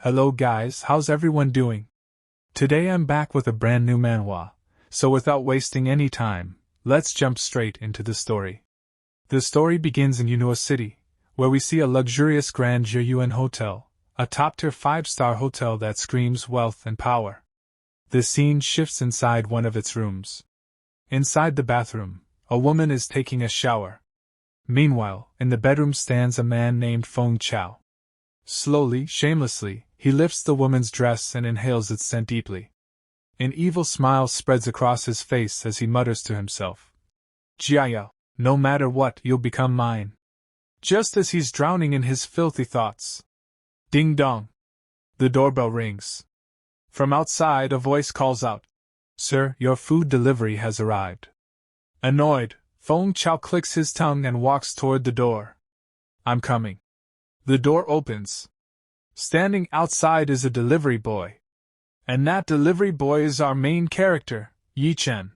Hello guys, how's everyone doing? Today I'm back with a brand new manhwa, so without wasting any time, let's jump straight into the story. The story begins in Manhua City, where we see a luxurious Grand Yuen Hotel, a top-tier 5-star hotel that screams wealth and power. The scene shifts inside one of its rooms. Inside the bathroom, a woman is taking a shower. Meanwhile, in the bedroom stands a man named Feng Chao. Slowly, shamelessly, he lifts the woman's dress and inhales its scent deeply. An evil smile spreads across his face as he mutters to himself. Jiao, no matter what, you'll become mine. Just as he's drowning in his filthy thoughts. Ding dong. The doorbell rings. From outside, a voice calls out, "Sir, your food delivery has arrived." Annoyed, Feng Chao clicks his tongue and walks toward the door. "I'm coming." The door opens. Standing outside is a delivery boy. And that delivery boy is our main character, Ye Chen.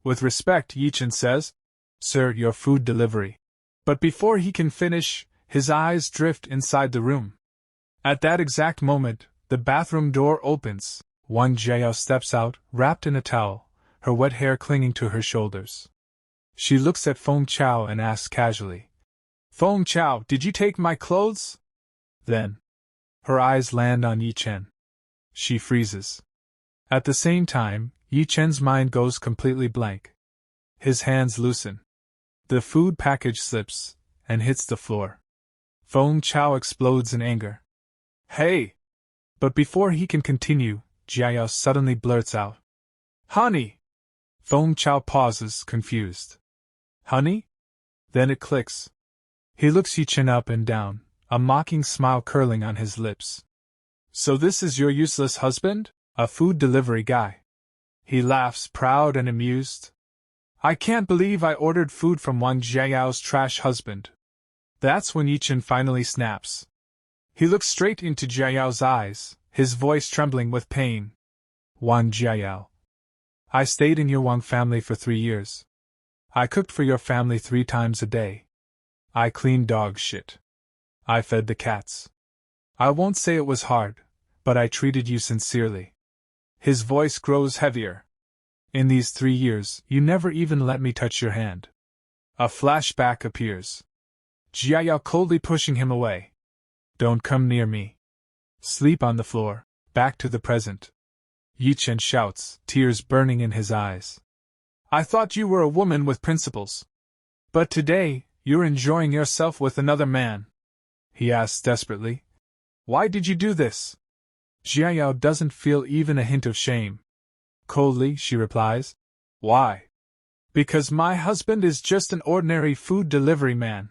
With respect, Ye Chen says, "Sir, your food delivery." But before he can finish, his eyes drift inside the room. At that exact moment, the bathroom door opens. Wang Jiao steps out, wrapped in a towel, her wet hair clinging to her shoulders. She looks at Feng Chao and asks casually, "Feng Chao, did you take my clothes?" Then, her eyes land on Ye Chen. She freezes. At the same time, Ye Chen's mind goes completely blank. His hands loosen. The food package slips and hits the floor. Feng Chao explodes in anger. "Hey!" But before he can continue, Jiao suddenly blurts out, "Honey!" Feng Chao pauses, confused. "Honey?" Then it clicks. He looks Ye Chen up and down, a mocking smile curling on his lips. "So this is your useless husband? A food delivery guy?" He laughs, proud and amused. "I can't believe I ordered food from Wang Jiao's trash husband." That's when Ye Chen finally snaps. He looks straight into Jiao's eyes, his voice trembling with pain. "Wang Jiao, I stayed in your Wang family for 3 years. I cooked for your family 3 times a day. I cleaned dog shit. I fed the cats. I won't say it was hard, but I treated you sincerely." His voice grows heavier. "In these 3 years, you never even let me touch your hand." A flashback appears. Jiao coldly pushing him away. "Don't come near me. Sleep on the floor." Back to the present. Ye Chen shouts, tears burning in his eyes. "I thought you were a woman with principles. But today, you're enjoying yourself with another man." He asks desperately, "Why did you do this?" Jiao doesn't feel even a hint of shame. Coldly, she replies, "Why? Because my husband is just an ordinary food delivery man."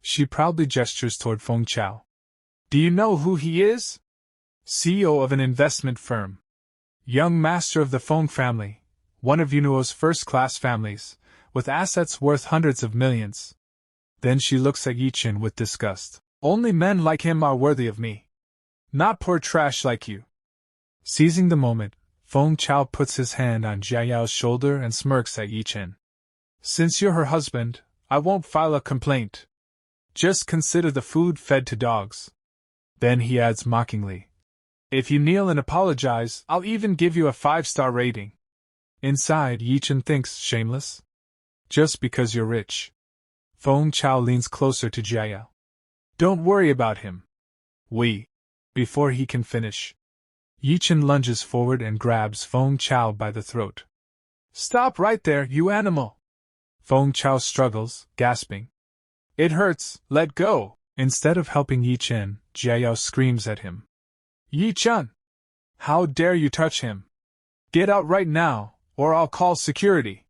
She proudly gestures toward Feng Chao. "Do you know who he is? CEO of an investment firm. Young master of the Feng family, one of Yunuo's first-class families, with assets worth hundreds of millions." Then she looks at Ye Chen with disgust. "Only men like him are worthy of me. Not poor trash like you." Seizing the moment, Feng Chao puts his hand on Jiao's shoulder and smirks at Ye Chen. "Since you're her husband, I won't file a complaint. Just consider the food fed to dogs." Then he adds mockingly, "If you kneel and apologize, I'll even give you a 5-star rating." Inside, Ye Chen thinks, shameless. Just because you're rich. Feng Chao leans closer to Jiao. "Don't worry about him. Before he can finish, Ye Chen lunges forward and grabs Feng Chao by the throat. "Stop right there, you animal!" Feng Chao struggles, gasping. "It hurts, let go!" Instead of helping Ye Chen, Jiao screams at him. "Ye Chen! How dare you touch him? Get out right now, or I'll call security!"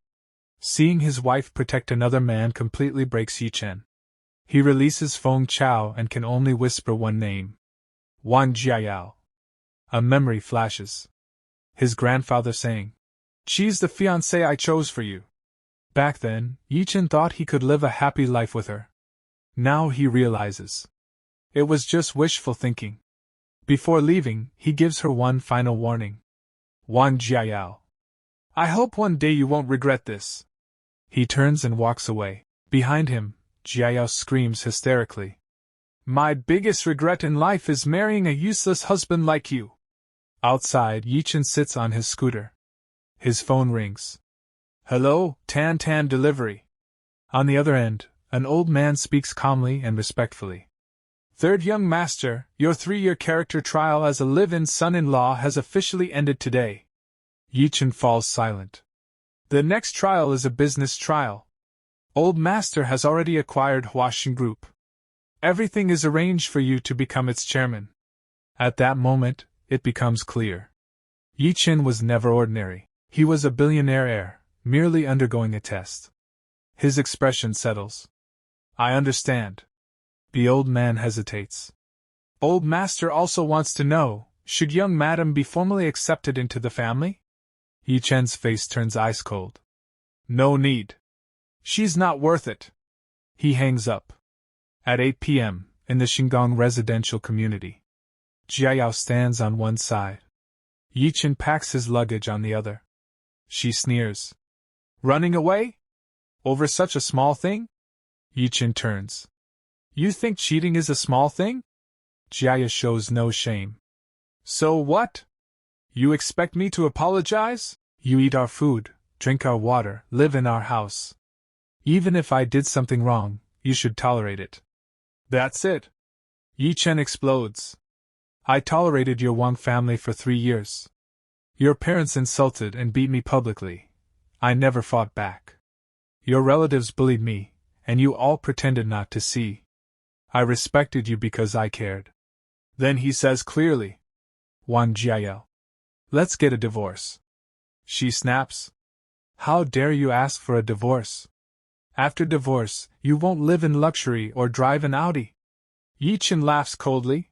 Seeing his wife protect another man completely breaks Ye Chen. He releases Feng Chao and can only whisper one name. Wang Jiao. A memory flashes. His grandfather saying, "She's the fiancée I chose for you." Back then, Ye Chen thought he could live a happy life with her. Now he realizes. It was just wishful thinking. Before leaving, he gives her one final warning. "Wang Jiao, I hope one day you won't regret this." He turns and walks away. Behind him, Jiao screams hysterically. My biggest regret in life is marrying a useless husband like you. Outside, Ye Chen sits on his scooter. His phone rings. Hello, Tan Tan delivery. On the other end, an old man speaks calmly and respectfully. Third young master, your 3-year character trial as a live-in son-in-law has officially ended today. Ye Chen falls silent. The next trial is a business trial. Old master has already acquired Huashan Group. Everything is arranged for you to become its chairman. At that moment, it becomes clear. Ye Chen was never ordinary. He was a billionaire heir, merely undergoing a test. His expression settles. I understand. The old man hesitates. Old master also wants to know, should young madam be formally accepted into the family? Ye Chen's face turns ice cold. No need. She's not worth it. He hangs up. At 8 p.m., in the Shingang residential community. Jiayao stands on one side. Ye Chen packs his luggage on the other. She sneers. Running away? Over such a small thing? Ye Chen turns. You think cheating is a small thing? Jiaya shows no shame. So what? You expect me to apologize? You eat our food, drink our water, live in our house. Even if I did something wrong, you should tolerate it. That's it. Ye Chen explodes. I tolerated your Wang family for 3 years. Your parents insulted and beat me publicly. I never fought back. Your relatives bullied me, and you all pretended not to see. I respected you because I cared. Then he says clearly, Wang Jiayao, let's get a divorce. She snaps. How dare you ask for a divorce? After divorce, you won't live in luxury or drive an Audi. Ye Chen laughs coldly.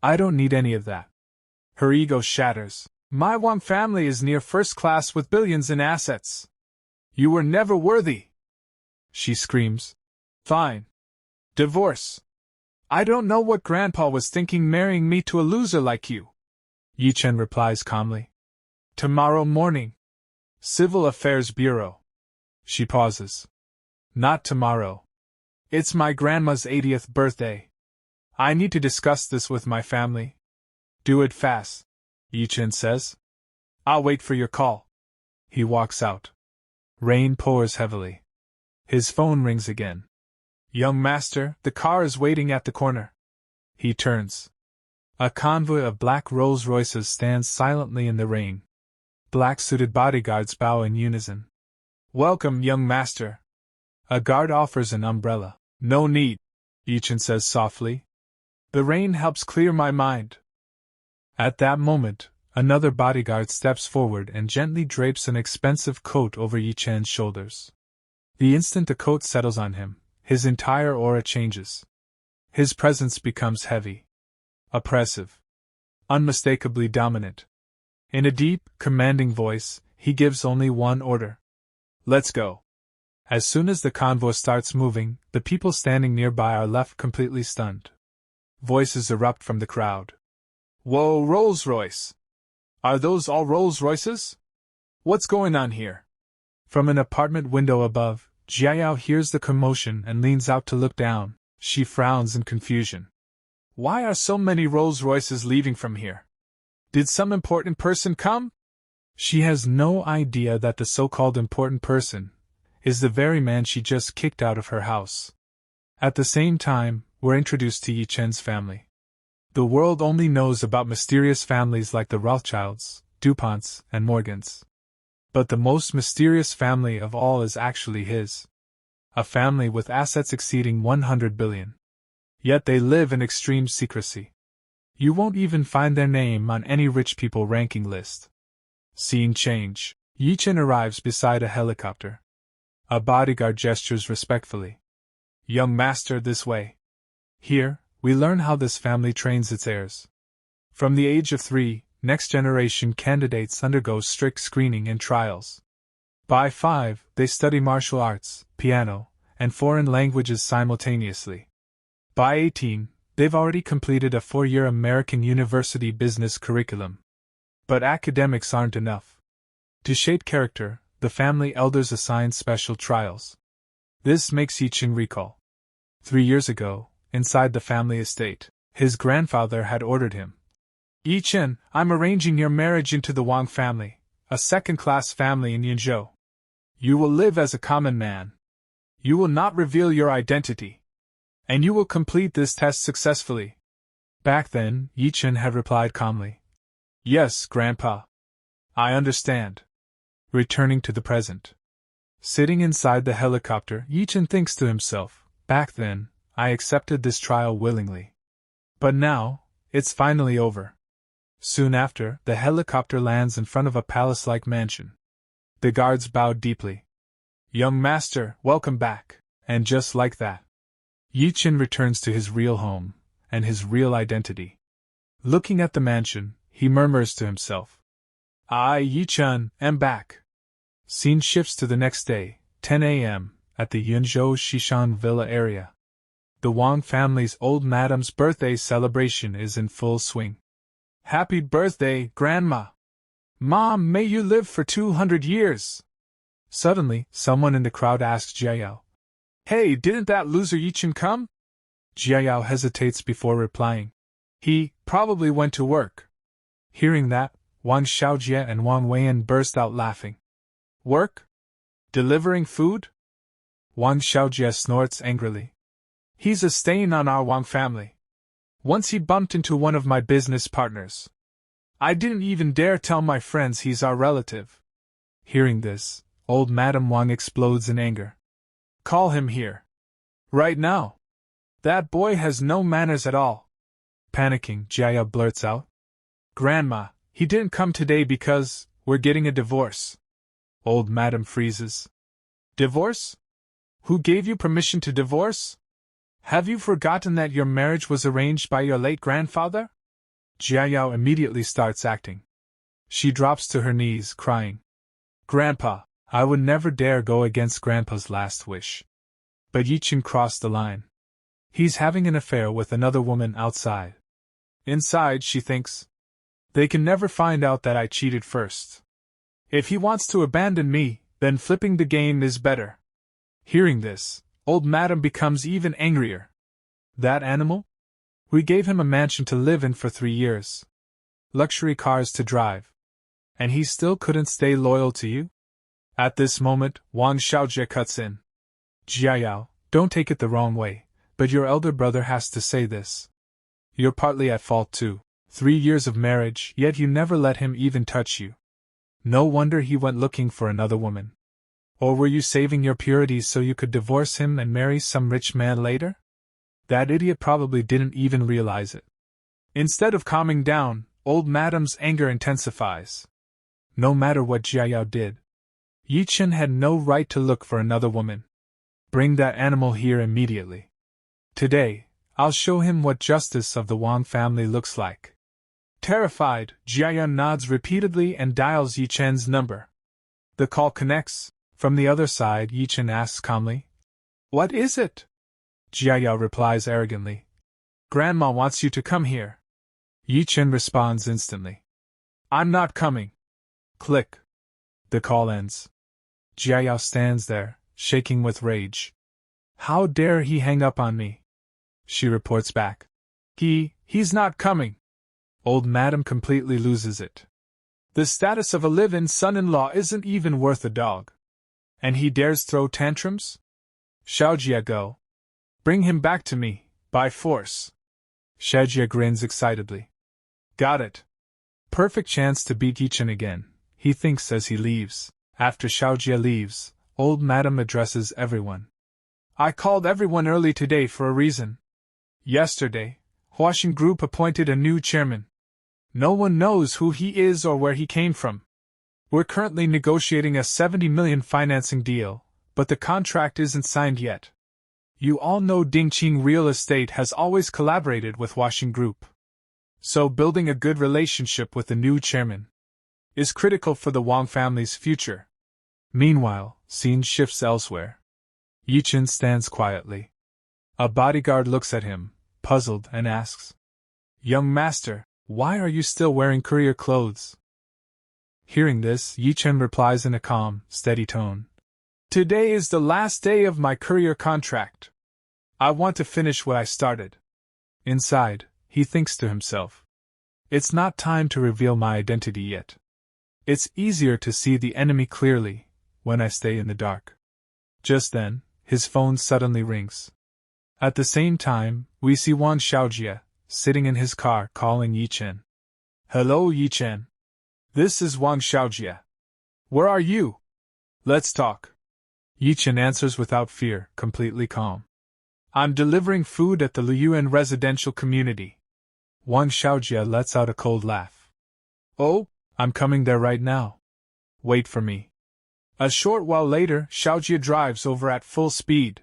I don't need any of that. Her ego shatters. My Wang family is near first class with billions in assets. You were never worthy. She screams. Fine. Divorce. I don't know what Grandpa was thinking marrying me to a loser like you. Ye Chen replies calmly. Tomorrow morning. Civil Affairs Bureau. She pauses. Not tomorrow. It's my grandma's 80th birthday. I need to discuss this with my family. Do it fast, Ye Chen says. I'll wait for your call. He walks out. Rain pours heavily. His phone rings again. Young master, the car is waiting at the corner. He turns. A convoy of black Rolls-Royces stands silently in the rain. Black-suited bodyguards bow in unison. Welcome, young master. A guard offers an umbrella. No need, Ye Chen says softly. The rain helps clear my mind. At that moment, another bodyguard steps forward and gently drapes an expensive coat over Ye Chen's shoulders. The instant the coat settles on him, his entire aura changes. His presence becomes heavy, oppressive, unmistakably dominant. In a deep, commanding voice, he gives only one order. Let's go. As soon as the convoy starts moving, the people standing nearby are left completely stunned. Voices erupt from the crowd. Whoa, Rolls-Royce! Are those all Rolls-Royces? What's going on here? From an apartment window above, Jiayao hears the commotion and leans out to look down. She frowns in confusion. Why are so many Rolls-Royces leaving from here? Did some important person come? She has no idea that the so-called important person is the very man she just kicked out of her house. At the same time, we're introduced to Ye Chen's family. The world only knows about mysterious families like the Rothschilds, DuPonts, and Morgans. But the most mysterious family of all is actually his. A family with assets exceeding 100 billion. Yet they live in extreme secrecy. You won't even find their name on any rich people ranking list. Scene change. Ye Chen arrives beside a helicopter. A bodyguard gestures respectfully. Young master, this way. Here, we learn how this family trains its heirs. From the age of 3, next-generation candidates undergo strict screening and trials. By 5, they study martial arts, piano, and foreign languages simultaneously. By 18, they've already completed a 4-year American university business curriculum. But academics aren't enough. To shape character, the family elders assign special trials. This makes Ye Chen recall. 3 years ago, inside the family estate. His grandfather had ordered him. Ye Chen, I'm arranging your marriage into the Wang family, a second-class family in Yinzhou. You will live as a common man. You will not reveal your identity. And you will complete this test successfully. Back then, Ye Chen had replied calmly. Yes, Grandpa. I understand. Returning to the present. Sitting inside the helicopter, Ye Chen thinks to himself, back then, I accepted this trial willingly. But now, it's finally over. Soon after, the helicopter lands in front of a palace-like mansion. The guards bowed deeply. Young master, welcome back. And just like that, Ye Chen returns to his real home, and his real identity. Looking at the mansion, he murmurs to himself. I, Ye Chen, am back. Scene shifts to the next day, 10 a.m., at the Yunzhou Shishan Villa area. The Wang family's old madam's birthday celebration is in full swing. Happy birthday, Grandma! Mom, may you live for 200 years! Suddenly, someone in the crowd asks Jiayao. Hey, didn't that loser Ye Chen come? Jiayao hesitates before replying. He probably went to work. Hearing that, Wang Xiaojie and Wang Weiyan burst out laughing. Work? Delivering food? Wang Xiaojie snorts angrily. He's a stain on our Wang family. Once he bumped into one of my business partners. I didn't even dare tell my friends he's our relative. Hearing this, old Madame Wang explodes in anger. Call him here. Right now. That boy has no manners at all. Panicking, Jiayao blurts out. Grandma, he didn't come today because we're getting a divorce. Old Madame freezes. Divorce? Who gave you permission to divorce? Have you forgotten that your marriage was arranged by your late grandfather? Jiayao immediately starts acting. She drops to her knees, crying. Grandpa, I would never dare go against Grandpa's last wish. But Ye Chen crossed the line. He's having an affair with another woman outside. Inside, she thinks. They can never find out that I cheated first. If he wants to abandon me, then flipping the game is better. Hearing this, old Madam becomes even angrier. That animal? We gave him a mansion to live in for 3 years. Luxury cars to drive. And he still couldn't stay loyal to you? At this moment, Wang Xiaojie cuts in. Jiayao, don't take it the wrong way, but your elder brother has to say this. You're partly at fault too. 3 years of marriage, yet you never let him even touch you. No wonder he went looking for another woman. Or were you saving your purity so you could divorce him and marry some rich man later? That idiot probably didn't even realize it. Instead of calming down, old Madame's anger intensifies. No matter what Jiayao did, Ye Chen had no right to look for another woman. Bring that animal here immediately. Today, I'll show him what justice of the Wang family looks like. Terrified, Jiayao nods repeatedly and dials Ye Chen's number. The call connects. From the other side, Ye Chen asks calmly, What is it? Jiayao replies arrogantly, Grandma wants you to come here. Ye Chen responds instantly, I'm not coming. Click. The call ends. Jiayao stands there, shaking with rage. How dare he hang up on me? She reports back. He's not coming. Old Madame completely loses it. The status of a live-in son-in-law isn't even worth a dog. And he dares throw tantrums? Xiaojie, go. Bring him back to me, by force. Xiaojie grins excitedly. Got it. Perfect chance to beat Ye Chen again, he thinks as he leaves. After Xiaojie leaves, old Madame addresses everyone. I called everyone early today for a reason. Yesterday, Huaxin Group appointed a new chairman. No one knows who he is or where he came from. We're currently negotiating a 70 million financing deal, but the contract isn't signed yet. You all know Dingqing Real Estate has always collaborated with Huaxin Group. So building a good relationship with the new chairman is critical for the Wang family's future. Meanwhile, scene shifts elsewhere. Ye Chen stands quietly. A bodyguard looks at him, puzzled, and asks, Young master, why are you still wearing courier clothes? Hearing this, Ye Chen replies in a calm, steady tone. Today is the last day of my courier contract. I want to finish what I started. Inside, he thinks to himself. It's not time to reveal my identity yet. It's easier to see the enemy clearly when I stay in the dark. Just then, his phone suddenly rings. At the same time, we see Wang Xiaojie sitting in his car calling Ye Chen. Hello, Ye Chen. This is Wang Xiaojie. Where are you? Let's talk. Ye Chen answers without fear, completely calm. I'm delivering food at the Liyuan residential community. Wang Xiaojie lets out a cold laugh. Oh, I'm coming there right now. Wait for me. A short while later, Xiaojie drives over at full speed.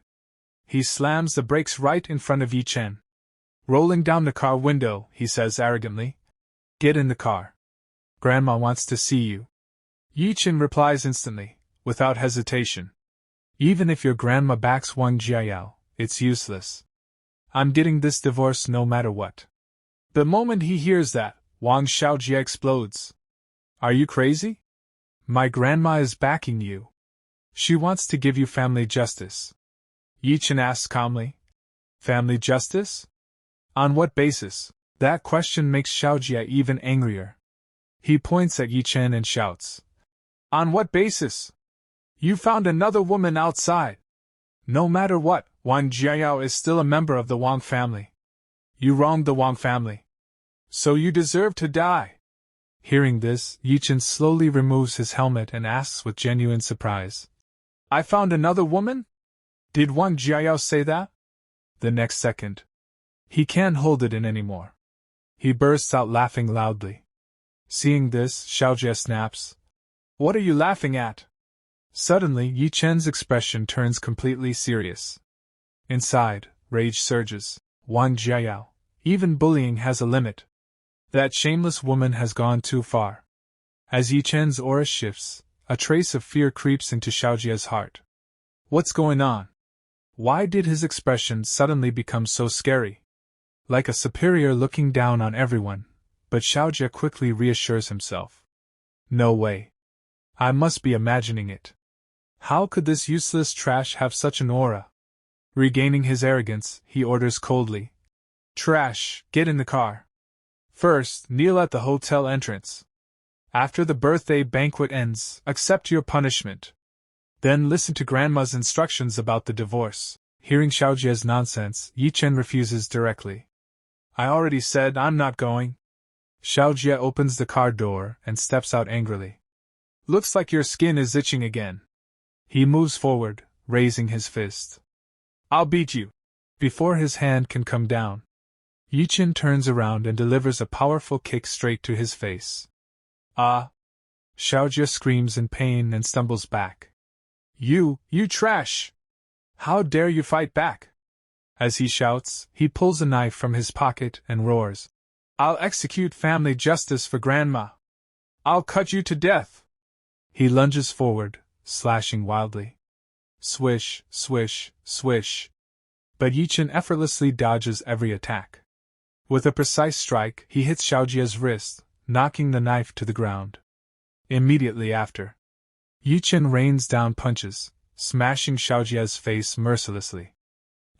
He slams the brakes right in front of Ye Chen. Rolling down the car window, he says arrogantly, Get in the car. Grandma wants to see you. Ye Chen replies instantly, without hesitation. Even if your grandma backs Wang Jiayao, it's useless. I'm getting this divorce no matter what. The moment he hears that, Wang Xiaojie explodes. Are you crazy? My grandma is backing you. She wants to give you family justice. Ye Chen asks calmly. Family justice? On what basis? That question makes Xiaojie even angrier. He points at Ye Chen and shouts. On what basis? You found another woman outside. No matter what, Wang Jiayao is still a member of the Wang family. You wronged the Wang family. So you deserve to die. Hearing this, Ye Chen slowly removes his helmet and asks with genuine surprise. I found another woman? Did Wang Jiayao say that? The next second. He can't hold it in anymore. He bursts out laughing loudly. Seeing this, Xiaojie snaps. What are you laughing at? Suddenly, Ye Chen's expression turns completely serious. Inside, rage surges. Wang Jiayao, even bullying has a limit. That shameless woman has gone too far. As Ye Chen's aura shifts, a trace of fear creeps into Xiaojie's heart. What's going on? Why did his expression suddenly become so scary? Like a superior looking down on everyone, but Xiaojie quickly reassures himself. No way. I must be imagining it. How could this useless trash have such an aura? Regaining his arrogance, he orders coldly. Trash, get in the car. First, kneel at the hotel entrance. After the birthday banquet ends, accept your punishment. Then listen to Grandma's instructions about the divorce. Hearing Xiaojie's nonsense, Ye Chen refuses directly. I already said I'm not going. Xiaojie opens the car door and steps out angrily. Looks like your skin is itching again. He moves forward, raising his fist. I'll beat you. Before his hand can come down, Ye Chen turns around and delivers a powerful kick straight to his face. Ah! Xiaojie screams in pain and stumbles back. You trash! How dare you fight back? As he shouts, he pulls a knife from his pocket and roars. I'll execute family justice for Grandma. I'll cut you to death. He lunges forward, slashing wildly. Swish, swish, swish. But Ye Chen effortlessly dodges every attack. With a precise strike, he hits Xiaojie's wrist, knocking the knife to the ground. Immediately after, Ye Chen rains down punches, smashing Xiaojie's face mercilessly.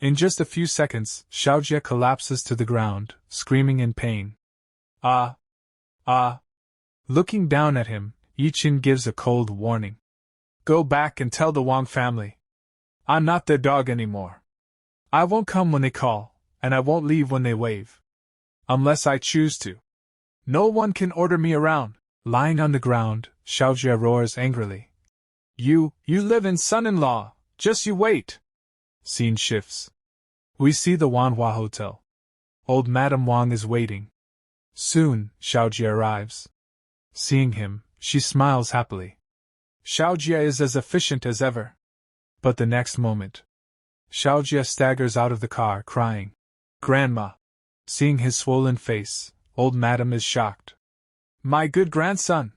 In just a few seconds, Xiaojie collapses to the ground, screaming in pain. Ah! Ah! Looking down at him, Ye Chen gives a cold warning. Go back and tell the Wang family. I'm not their dog anymore. I won't come when they call, and I won't leave when they wave. Unless I choose to. No one can order me around. Lying on the ground, Xiaojie roars angrily. You live in son-in-law, just you wait. Scene shifts. We see the Manhua hotel. Old Madame Wang is waiting. Soon, Xiaojie arrives. Seeing him, she smiles happily. Xiaojie is as efficient as ever. But the next moment, Xiaojie staggers out of the car crying. Grandma! Seeing his swollen face, old Madame is shocked. My good grandson!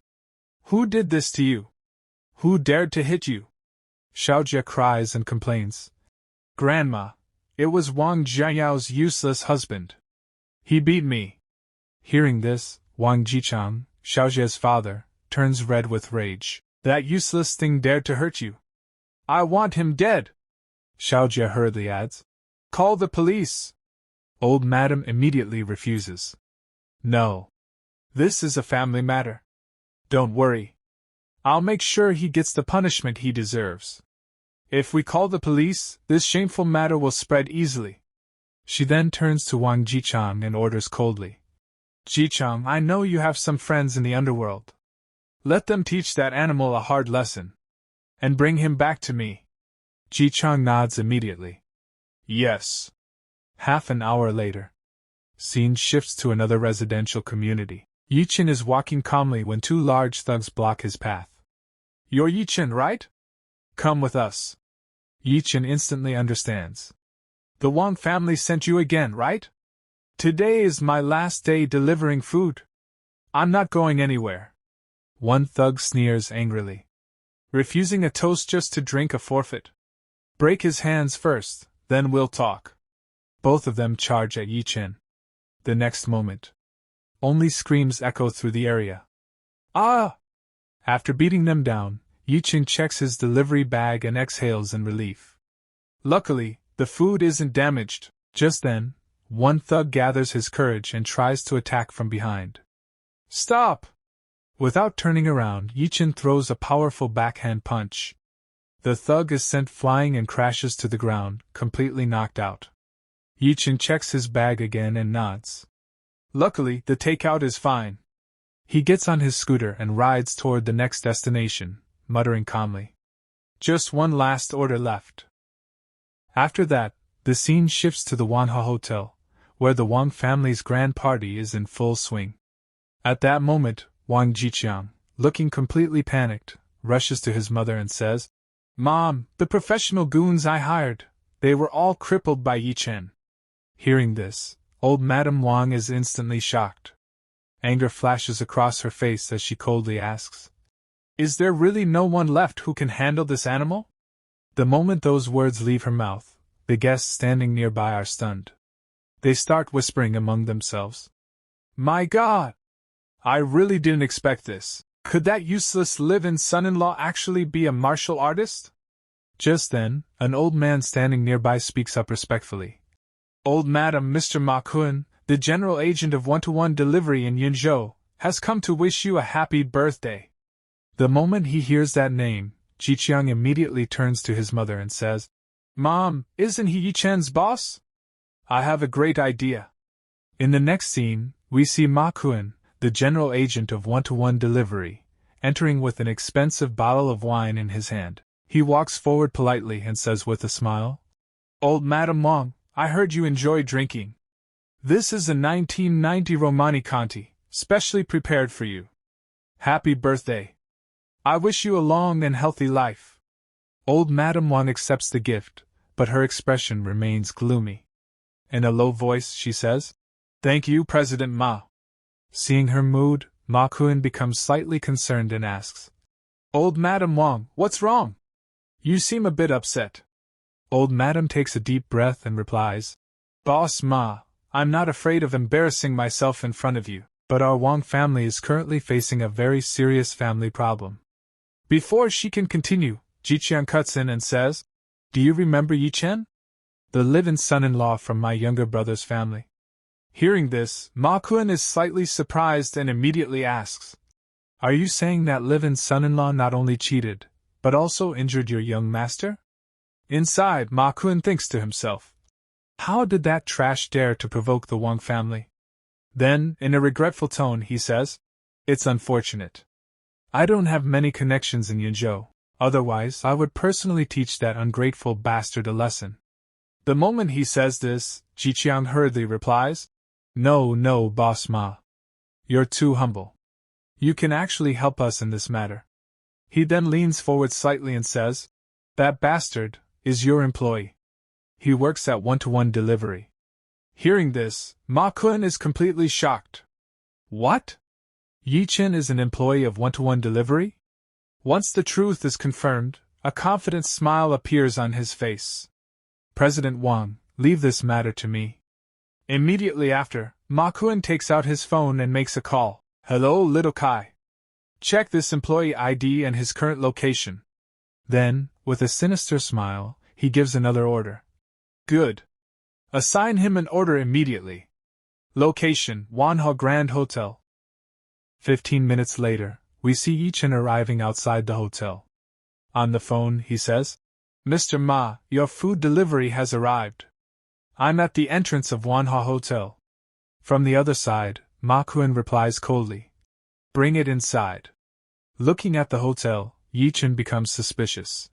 Who did this to you? Who dared to hit you? Xiaojie cries and complains. Grandma, it was Wang Jiayao's useless husband. He beat me. Hearing this, Wang Jichang, Xiaojie's father, turns red with rage. That useless thing dared to hurt you. I want him dead! Xiaojie hurriedly adds. Call the police! Old Madam immediately refuses. No. This is a family matter. Don't worry. I'll make sure he gets the punishment he deserves. If we call the police, this shameful matter will spread easily. She then turns to Wang Jichang and orders coldly. Jichang, I know you have some friends in the underworld. Let them teach that animal a hard lesson. And bring him back to me. Jichang nods immediately. Yes. Half an hour later. Scene shifts to another residential community. Ye Chen is walking calmly when two large thugs block his path. You're Ye Chen, right? Come with us. Ye Chen instantly understands. The Wang family sent you again, right? Today is my last day delivering food. I'm not going anywhere. One thug sneers angrily. Refusing a toast just to drink a forfeit. Break his hands first, then we'll talk. Both of them charge at Ye Chen. The next moment, only screams echo through the area. Ah! After beating them down, Ye Chen checks his delivery bag and exhales in relief. Luckily, the food isn't damaged. Just then, one thug gathers his courage and tries to attack from behind. Stop! Without turning around, Ye Chen throws a powerful backhand punch. The thug is sent flying and crashes to the ground, completely knocked out. Ye Chen checks his bag again and nods. Luckily, the takeout is fine. He gets on his scooter and rides toward the next destination, muttering calmly. Just one last order left. After that, the scene shifts to the Manhua Hotel, where the Wang family's grand party is in full swing. At that moment, Wang Jiqiang, looking completely panicked, rushes to his mother and says, Mom, the professional goons I hired, they were all crippled by Ye Chen. Hearing this, old Madame Wang is instantly shocked. Anger flashes across her face as she coldly asks, Is there really no one left who can handle this animal? The moment those words leave her mouth, the guests standing nearby are stunned. They start whispering among themselves. My God! I really didn't expect this. Could that useless live-in son-in-law actually be a martial artist? Just then, an old man standing nearby speaks up respectfully. Old Madam, Mr. Ma Kun, the general agent of one-to-one delivery in Yinzhou, has come to wish you a happy birthday. The moment he hears that name, Jiqiang immediately turns to his mother and says, Mom, isn't he Ye Chen's boss? I have a great idea. In the next scene, we see Ma Kun, the general agent of one-to-one delivery, entering with an expensive bottle of wine in his hand. He walks forward politely and says with a smile, Old Madam Wang, I heard you enjoy drinking. This is a 1990 Romani Conti, specially prepared for you. Happy birthday. I wish you a long and healthy life. Old Madam Wang accepts the gift, but her expression remains gloomy. In a low voice, she says, Thank you, President Ma. Seeing her mood, Ma Kun becomes slightly concerned and asks, Old Madam Wang, what's wrong? You seem a bit upset. Old Madam takes a deep breath and replies, Boss Ma, I'm not afraid of embarrassing myself in front of you, but our Wang family is currently facing a very serious family problem. Before she can continue, Jiqiang cuts in and says, Do you remember Ye Chen? The live-in son-in-law from my younger brother's family. Hearing this, Ma Kun is slightly surprised and immediately asks, Are you saying that live-in son-in-law not only cheated, but also injured your young master? Inside, Ma Kun thinks to himself, How did that trash dare to provoke the Wang family? Then, in a regretful tone, he says, It's unfortunate. I don't have many connections in Yinzhou, otherwise I would personally teach that ungrateful bastard a lesson. The moment he says this, Jiqiang hurriedly replies, No, Boss Ma. You're too humble. You can actually help us in this matter. He then leans forward slightly and says, That bastard is your employee. He works at one-to-one delivery. Hearing this, Ma Kun is completely shocked. What? Ye Chen is an employee of one-to-one delivery? Once the truth is confirmed, a confident smile appears on his face. President Wang, leave this matter to me. Immediately after, Ma Kun takes out his phone and makes a call. Hello, little Kai. Check this employee ID and his current location. Then, with a sinister smile, he gives another order. Good. Assign him an order immediately. Location, Manhua Grand Hotel. 15 minutes later, we see Ye Chen arriving outside the hotel. On the phone, he says, Mr. Ma, your food delivery has arrived. I'm at the entrance of Manhua Hotel. From the other side, Ma Kun replies coldly, Bring it inside. Looking at the hotel, Ye Chen becomes suspicious.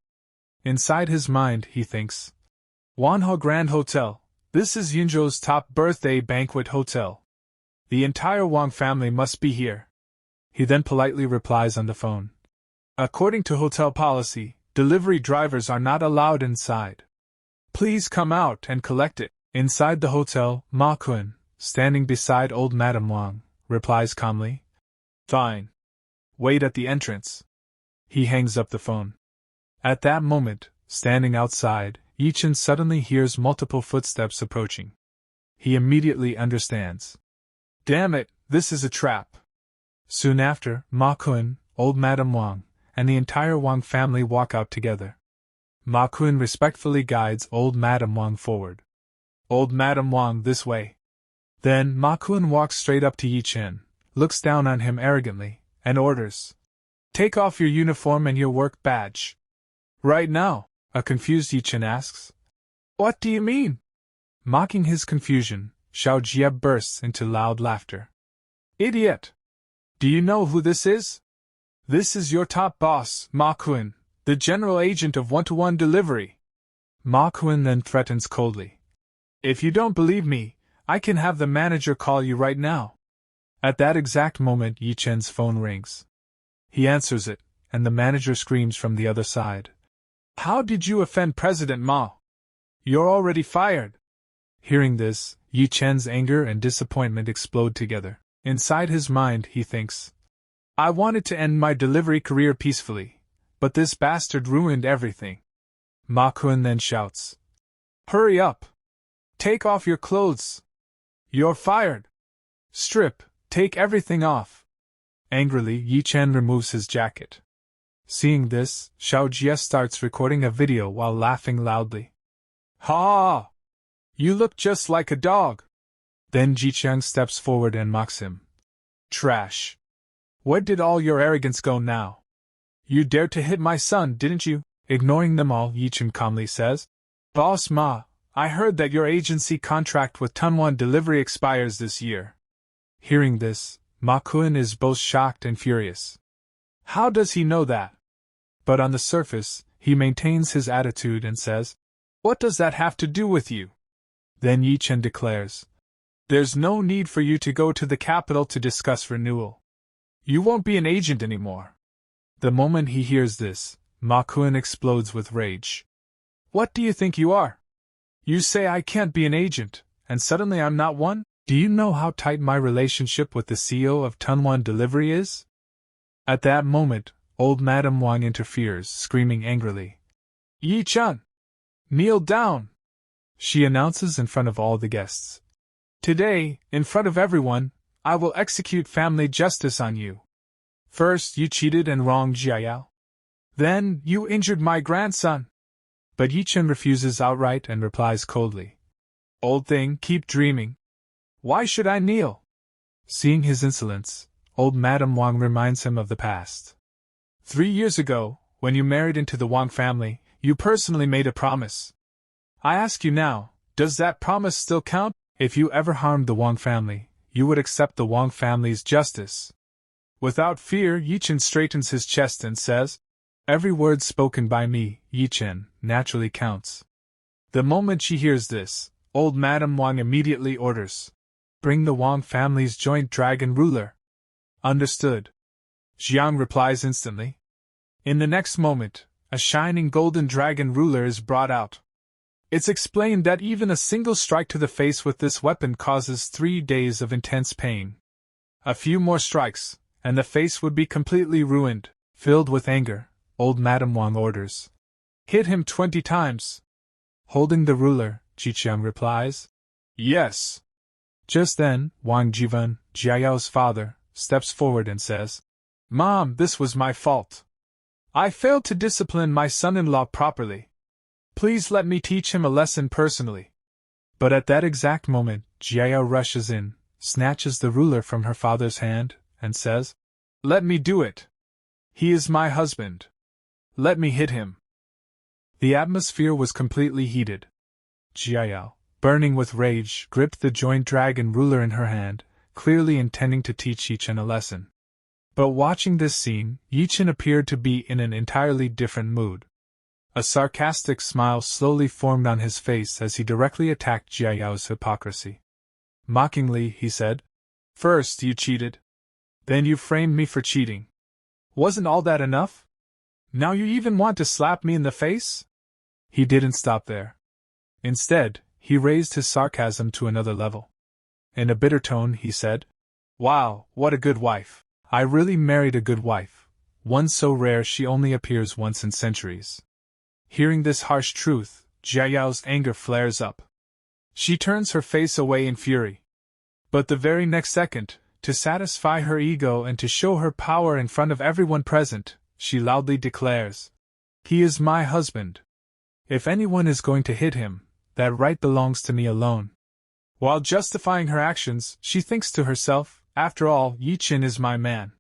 Inside his mind, he thinks, Manhua Grand Hotel, this is Yunzhou's top birthday banquet hotel. The entire Wang family must be here. He then politely replies on the phone, According to hotel policy, delivery drivers are not allowed inside. Please come out and collect it. Inside the hotel, Ma Kun, standing beside old Madame Wang, replies calmly, Fine. Wait at the entrance. He hangs up the phone. At that moment, standing outside, Ye Chen suddenly hears multiple footsteps approaching. He immediately understands. Damn it, this is a trap. Soon after, Ma Kun, old Madame Wang, and the entire Wang family walk out together. Ma Kun respectfully guides old Madame Wang forward. Old Madame Wang, this way. Then Ma Kun walks straight up to Ye Chen, looks down on him arrogantly, and orders, Take off your uniform and your work badge. Right now, a confused Ye Chen asks. What do you mean? Mocking his confusion, Xiao Jie bursts into loud laughter. Idiot! Do you know who this is? This is your top boss, Ma Kun, the general agent of one-to-one delivery. Ma Kun then threatens coldly. If you don't believe me, I can have the manager call you right now. At that exact moment, Ye Chen's phone rings. He answers it, and the manager screams from the other side. How did you offend President Mao? You're already fired. Hearing this, Ye Chen's anger and disappointment explode together. Inside his mind, he thinks, I wanted to end my delivery career peacefully, but this bastard ruined everything. Ma Kun then shouts, Hurry up! Take off your clothes! You're fired! Strip, take everything off! Angrily, Ye Chen removes his jacket. Seeing this, Xiao Jie starts recording a video while laughing loudly. Ha! You look just like a dog! Then Ji Chang steps forward and mocks him. Trash! Where did all your arrogance go now? You dared to hit my son, didn't you? Ignoring them all, Ye Chen calmly says, Boss Ma, I heard that your agency contract with Tunwan Delivery expires this year. Hearing this, Ma Kun is both shocked and furious. How does he know that? But on the surface, he maintains his attitude and says, What does that have to do with you? Then Ye Chen declares, There's no need for you to go to the capital to discuss renewal. You won't be an agent anymore. The moment he hears this, Ma Kun explodes with rage. What do you think you are? You say I can't be an agent, and suddenly I'm not one? Do you know how tight my relationship with the CEO of Tunwan Delivery is? At that moment, old Madame Wang interferes, screaming angrily. Ye Chen! Kneel down! She announces in front of all the guests. Today, in front of everyone, I will execute family justice on you. First, you cheated and wronged Jiayao. Then, you injured my grandson. But Ye Chen refuses outright and replies coldly. Old thing, keep dreaming. Why should I kneel? Seeing his insolence, old Madame Wang reminds him of the past. 3 years ago, when you married into the Wang family, you personally made a promise. I ask you now, does that promise still count? If you ever harmed the Wang family, you would accept the Wang family's justice. Without fear, Ye Chen straightens his chest and says, Every word spoken by me, Ye Chen, naturally counts. The moment she hears this, old Madame Wang immediately orders, Bring the Wang family's joint dragon ruler. Understood. Jiang replies instantly. In the next moment, a shining golden dragon ruler is brought out. It's explained that even a single strike to the face with this weapon causes 3 days of intense pain. A few more strikes, and the face would be completely ruined. Filled with anger, old Madame Wang orders, Hit him 20 times. Holding the ruler, Jiqiang replies, Yes. Just then, Wang Jivan, Jiayao's father, steps forward and says, Mom, this was my fault. I failed to discipline my son-in-law properly. Please let me teach him a lesson personally. But at that exact moment, Jiao rushes in, snatches the ruler from her father's hand, and says, "Let me do it! He is my husband! Let me hit him!" The atmosphere was completely heated. Jiao, burning with rage, gripped the joint dragon ruler in her hand, clearly intending to teach Ye Chen a lesson. But watching this scene, Ye Chen appeared to be in an entirely different mood. A sarcastic smile slowly formed on his face as he directly attacked Jiao's hypocrisy. Mockingly, he said, "First you cheated. Then you framed me for cheating. Wasn't all that enough? Now you even want to slap me in the face?" He didn't stop there. Instead, he raised his sarcasm to another level. In a bitter tone, he said, "Wow, what a good wife. I really married a good wife, one so rare she only appears once in centuries." Hearing this harsh truth, Jiao's anger flares up. She turns her face away in fury. But the very next second, to satisfy her ego and to show her power in front of everyone present, she loudly declares, "He is my husband. If anyone is going to hit him, that right belongs to me alone." While justifying her actions, she thinks to herself, "After all, Ye Chen is my man.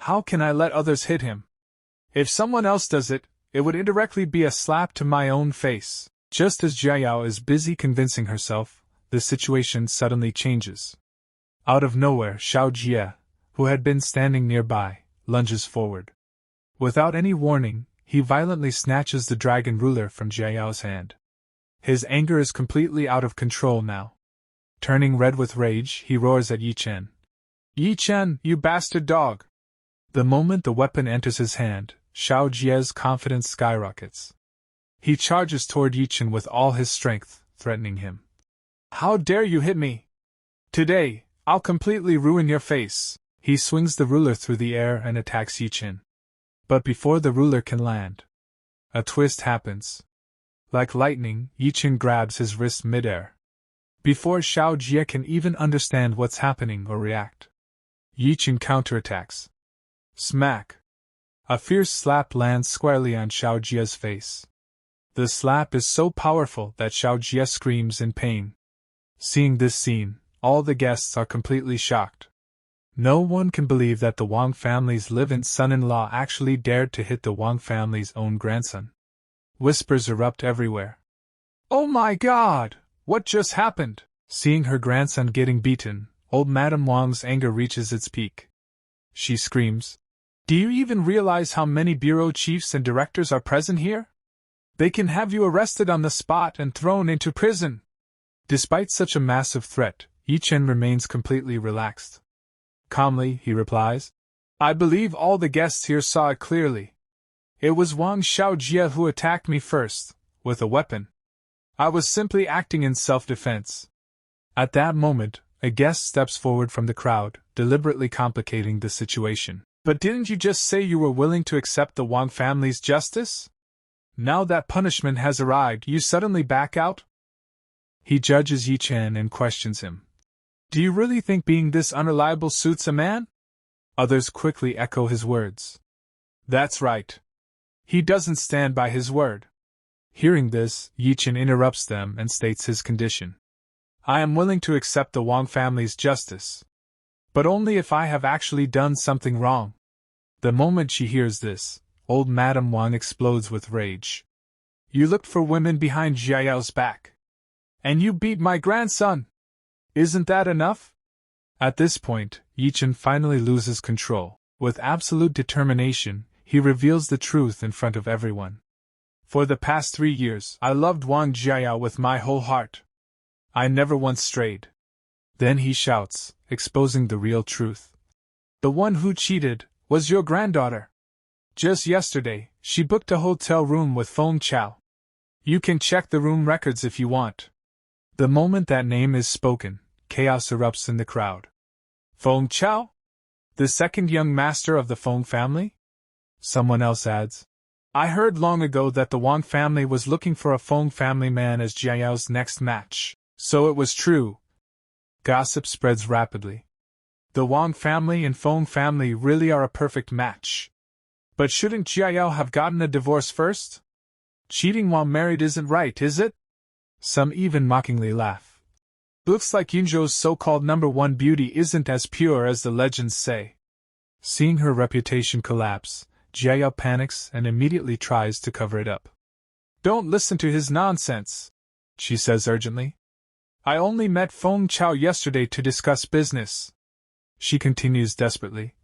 How can I let others hit him? If someone else does it, it would indirectly be a slap to my own face." Just as Jiao is busy convincing herself, the situation suddenly changes. Out of nowhere, Xiao Jie, who had been standing nearby, lunges forward. Without any warning, he violently snatches the dragon ruler from Jiao's hand. His anger is completely out of control now. Turning red with rage, he roars at Ye Chen. "Ye Chen, you bastard dog!" The moment the weapon enters his hand, Xiao Jie's confidence skyrockets. He charges toward Ye Chen with all his strength, threatening him. "How dare you hit me? Today, I'll completely ruin your face." He swings the ruler through the air and attacks Ye Chen. But before the ruler can land, a twist happens. Like lightning, Ye Chen grabs his wrist midair. Before Xiao Jie can even understand what's happening or react, Ye Chen counterattacks. Smack! A fierce slap lands squarely on Xiao Jie's face. The slap is so powerful that Xiao Jie screams in pain. Seeing this scene, all the guests are completely shocked. No one can believe that the Wang family's live-in son-in-law actually dared to hit the Wang family's own grandson. Whispers erupt everywhere. "Oh my God! What just happened?" Seeing her grandson getting beaten, old Madame Wang's anger reaches its peak. She screams, "Do you even realize how many bureau chiefs and directors are present here? They can have you arrested on the spot and thrown into prison." Despite such a massive threat, Ye Chen remains completely relaxed. Calmly, he replies, "I believe all the guests here saw it clearly. It was Wang Xiaojie who attacked me first, with a weapon. I was simply acting in self-defense." At that moment, a guest steps forward from the crowd, deliberately complicating the situation. "But didn't you just say you were willing to accept the Wang family's justice? Now that punishment has arrived, you suddenly back out?" He judges Ye Chen and questions him. "Do you really think being this unreliable suits a man?" Others quickly echo his words. "That's right. He doesn't stand by his word." Hearing this, Ye Chen interrupts them and states his condition. "I am willing to accept the Wang family's justice, but only if I have actually done something wrong." The moment she hears this, old Madame Wang explodes with rage. "You looked for women behind Jiao's back. And you beat my grandson! Isn't that enough?" At this point, Ye Chen finally loses control. With absolute determination, he reveals the truth in front of everyone. "For the past 3 years, I loved Wang Jiao with my whole heart. I never once strayed." Then he shouts, exposing the real truth. "The one who cheated was your granddaughter. Just yesterday, she booked a hotel room with Feng Chao. You can check the room records if you want." The moment that name is spoken, chaos erupts in the crowd. "Feng Chao? The second young master of the Feng family?" Someone else adds, "I heard long ago that the Wang family was looking for a Feng family man as Jiao's next match, so it was true." Gossip spreads rapidly. The Wang family and Feng family really are a perfect match. But shouldn't Jiao have gotten a divorce first? Cheating while married isn't right, is it? Some even mockingly laugh. Looks like Yunzhou's so-called #1 beauty isn't as pure as the legends say. Seeing her reputation collapse, Jiayao panics and immediately tries to cover it up. Don't listen to his nonsense, she says urgently. I only met Feng Chao yesterday to discuss business. She continues desperately.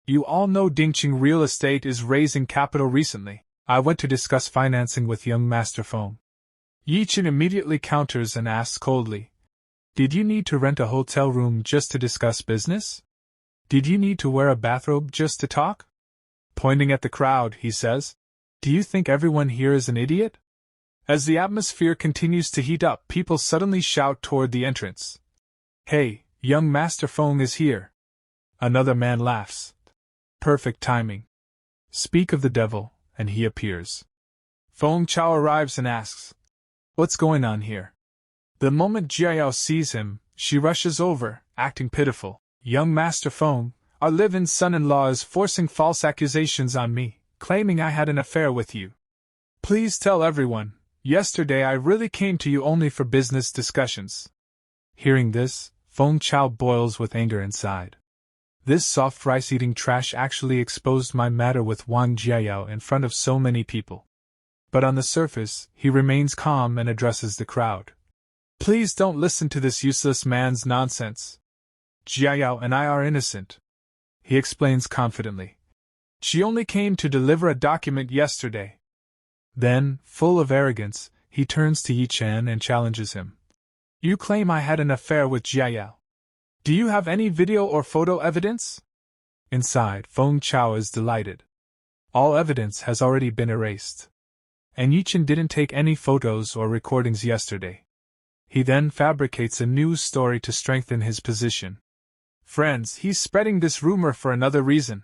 You all know Dingqing Real Estate is raising capital recently. I went to discuss financing with young Master Feng. Ye Chen immediately counters and asks coldly, did you need to rent a hotel room just to discuss business? Did you need to wear a bathrobe just to talk? Pointing at the crowd, he says, do you think everyone here is an idiot? As the atmosphere continues to heat up, people suddenly shout toward the entrance. Hey, young Master Feng is here. Another man laughs. Perfect timing. Speak of the devil, and he appears. Feng Chao arrives and asks, what's going on here? The moment Jiayao sees him, she rushes over, acting pitiful. Young Master Feng, our live-in son-in-law is forcing false accusations on me, claiming I had an affair with you. Please tell everyone, yesterday I really came to you only for business discussions. Hearing this, Feng Chao boils with anger inside. This soft rice-eating trash actually exposed my matter with Wang Jiayao in front of so many people. But on the surface, he remains calm and addresses the crowd. Please don't listen to this useless man's nonsense. Jiayao and I are innocent, he explains confidently. She only came to deliver a document yesterday. Then, full of arrogance, he turns to Ye Chen and challenges him. You claim I had an affair with Jiayao. Do you have any video or photo evidence? Inside, Feng Chao is delighted. All evidence has already been erased. And Ye Chen didn't take any photos or recordings yesterday. He then fabricates a news story to strengthen his position. Friends, he's spreading this rumor for another reason.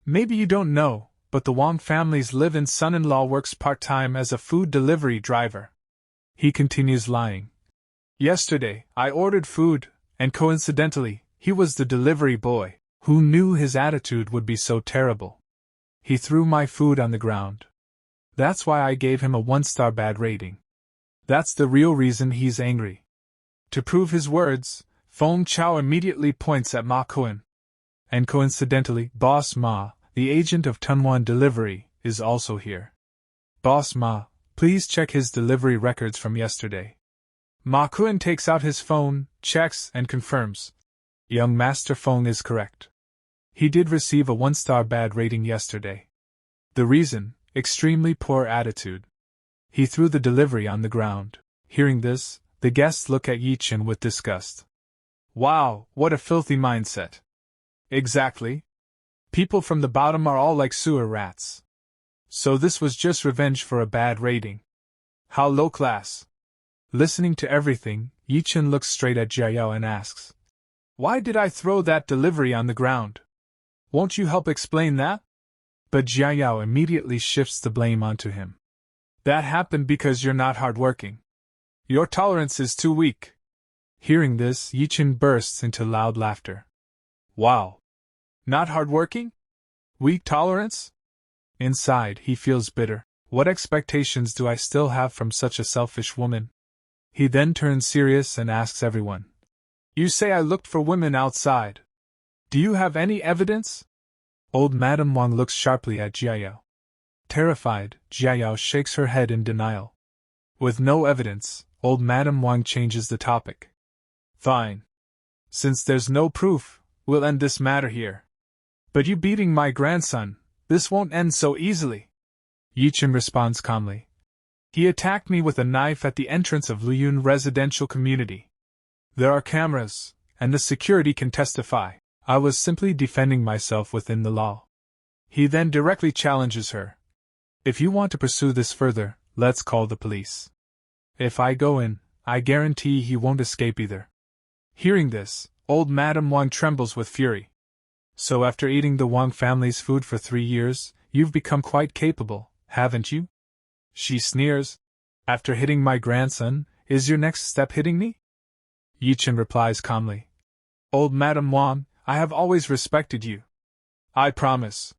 Maybe you don't know, but the Wang family's live-in son-in-law works part-time as a food delivery driver. He continues lying. Yesterday, I ordered food, and coincidentally, he was the delivery boy. Who knew his attitude would be so terrible? He threw my food on the ground. That's why I gave him a 1-star bad rating. That's the real reason he's angry. To prove his words, Feng Chao immediately points at Ma Kuan. And coincidentally, Boss Ma, the agent of Tunwan Delivery, is also here. Boss Ma, please check his delivery records from yesterday. Ma Kuan takes out his phone, checks, and confirms. Young Master Feng is correct. He did receive a 1-star bad rating yesterday. The reason, extremely poor attitude. He threw the delivery on the ground. Hearing this, the guests look at Ye Chen with disgust. Wow, what a filthy mindset. Exactly. People from the bottom are all like sewer rats. So this was just revenge for a bad rating. How low class. Listening to everything, Ye Chen looks straight at Jiayao and asks, why did I throw that delivery on the ground? Won't you help explain that? But Jiayao immediately shifts the blame onto him. That happened because you're not hardworking. Your tolerance is too weak. Hearing this, Ye Chen bursts into loud laughter. Wow! Not hardworking? Weak tolerance? Inside, he feels bitter. What expectations do I still have from such a selfish woman? He then turns serious and asks everyone. You say I looked for women outside. Do you have any evidence? Old Madame Wang looks sharply at Jiayao. Terrified, Jiayao shakes her head in denial. With no evidence, old Madame Wang changes the topic. Fine. Since there's no proof, we'll end this matter here. But you beating my grandson, this won't end so easily. Ye Chen responds calmly. He attacked me with a knife at the entrance of Luyun residential community. There are cameras, and the security can testify. I was simply defending myself within the law. He then directly challenges her. If you want to pursue this further, let's call the police. If I go in, I guarantee he won't escape either. Hearing this, old Madame Wang trembles with fury. So after eating the Wang family's food for 3 years, you've become quite capable, haven't you? She sneers. After hitting my grandson, is your next step hitting me? Ye Chen replies calmly. Old Madame Wang, I have always respected you. I promise.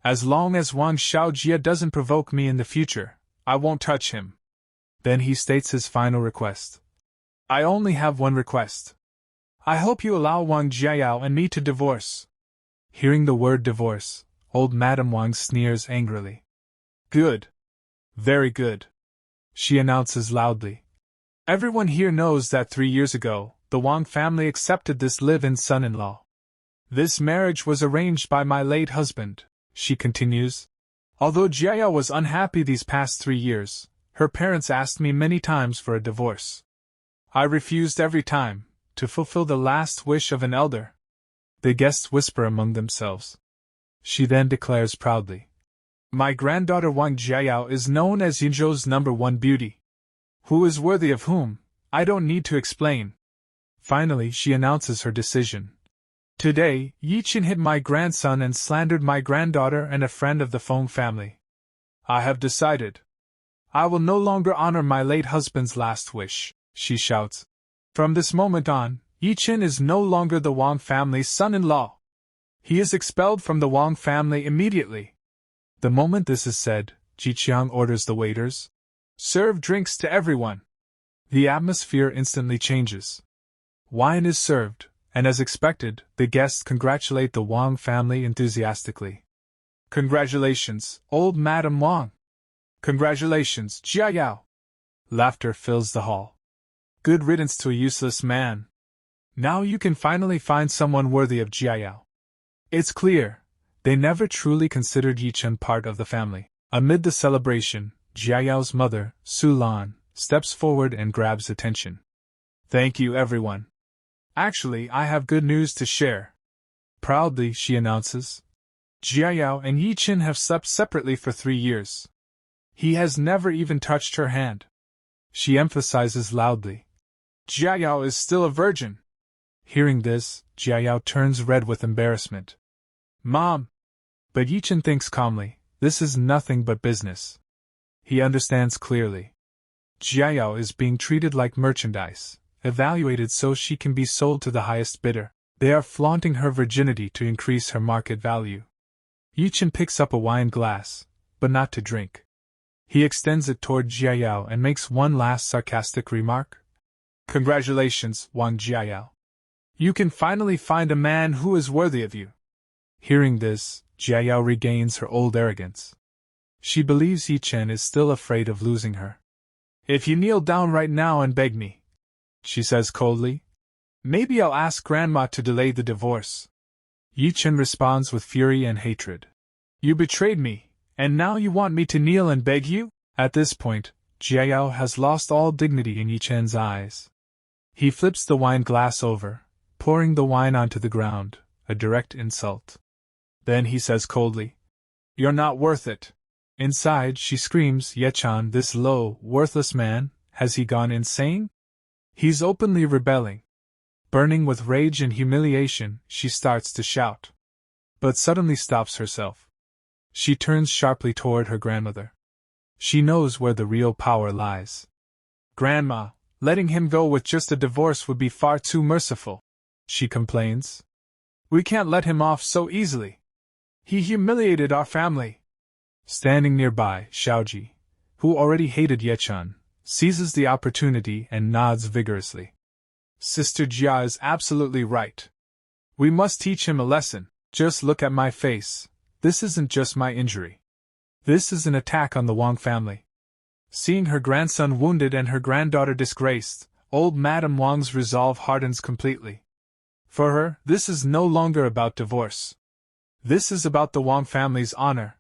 As long as Wang Xiaojia doesn't provoke me in the future, I won't touch him. Then he states his final request. I only have one request. I hope you allow Wang Jiayao and me to divorce. Hearing the word divorce, old Madame Wang sneers angrily. Good. Very good. She announces loudly. Everyone here knows that 3 years ago, the Wang family accepted this live-in son-in-law. This marriage was arranged by my late husband, she continues. Although Jiayao was unhappy these past 3 years, her parents asked me many times for a divorce. I refused every time, to fulfill the last wish of an elder. The guests whisper among themselves. She then declares proudly. My granddaughter Wang Jiayao is known as Yinzhou's #1 beauty. Who is worthy of whom, I don't need to explain. Finally, she announces her decision. Today, Ye Chen hit my grandson and slandered my granddaughter and a friend of the Feng family. I have decided. I will no longer honor my late husband's last wish, she shouts. From this moment on, Ye Chen is no longer the Wang family's son-in-law. He is expelled from the Wang family immediately. The moment this is said, Ji Qiang orders the waiters. Serve drinks to everyone. The atmosphere instantly changes. Wine is served, and as expected, the guests congratulate the Wang family enthusiastically. Congratulations, old Madame Wang. Congratulations, Jiayao. Laughter fills the hall. Good riddance to a useless man. Now you can finally find someone worthy of Jiayao. It's clear, they never truly considered Ye Chen part of the family. Amid the celebration, Jiayao's mother, Su Lan, steps forward and grabs attention. Thank you, everyone. Actually, I have good news to share. Proudly, she announces. Jiayao and Ye Chen have slept separately for 3 years. He has never even touched her hand. She emphasizes loudly. Jiayao is still a virgin. Hearing this, Jiayao turns red with embarrassment. Mom! But Ye Chen thinks calmly, this is nothing but business. He understands clearly. Jiayao is being treated like merchandise, evaluated so she can be sold to the highest bidder. They are flaunting her virginity to increase her market value. Ye Chen picks up a wine glass, but not to drink. He extends it toward Jiayao and makes one last sarcastic remark. Congratulations, Wang Jiayao. You can finally find a man who is worthy of you. Hearing this, Jiayao regains her old arrogance. She believes Ye Chen is still afraid of losing her. If you kneel down right now and beg me, she says coldly, maybe I'll ask Grandma to delay the divorce. Ye Chen responds with fury and hatred. You betrayed me, and now you want me to kneel and beg you? At this point, Jiayao has lost all dignity in Ye Chen's eyes. He flips the wine glass over, pouring the wine onto the ground, a direct insult. Then he says coldly, You're not worth it. Inside, she screams, Ye Chen, this low, worthless man, has he gone insane? He's openly rebelling. Burning with rage and humiliation, she starts to shout. But suddenly stops herself. She turns sharply toward her grandmother. She knows where the real power lies. Grandma, letting him go with just a divorce would be far too merciful, she complains. We can't let him off so easily. He humiliated our family. Standing nearby, Xiaoji, who already hated Ye Chen, seizes the opportunity and nods vigorously. Sister Jia is absolutely right. We must teach him a lesson. Just look at my face. This isn't just my injury. This is an attack on the Wang family. Seeing her grandson wounded and her granddaughter disgraced, old Madame Wang's resolve hardens completely. For her, this is no longer about divorce. This is about the Wang family's honor.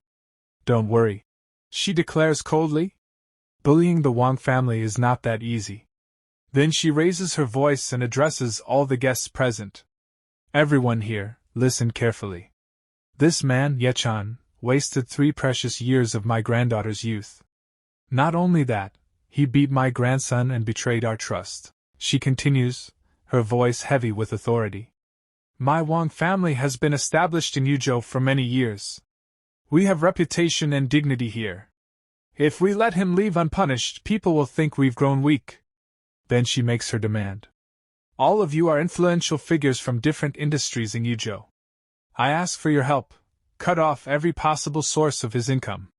Don't worry, she declares coldly. Bullying the Wang family is not that easy. Then she raises her voice and addresses all the guests present. Everyone here, listen carefully. This man, Ye Chen, wasted 3 precious years of my granddaughter's youth. Not only that, he beat my grandson and betrayed our trust. She continues, her voice heavy with authority. My Wang family has been established in Yuzhou for many years. We have reputation and dignity here. If we let him leave unpunished, people will think we've grown weak. Then she makes her demand. All of you are influential figures from different industries in Yuzhou. I ask for your help. Cut off every possible source of his income.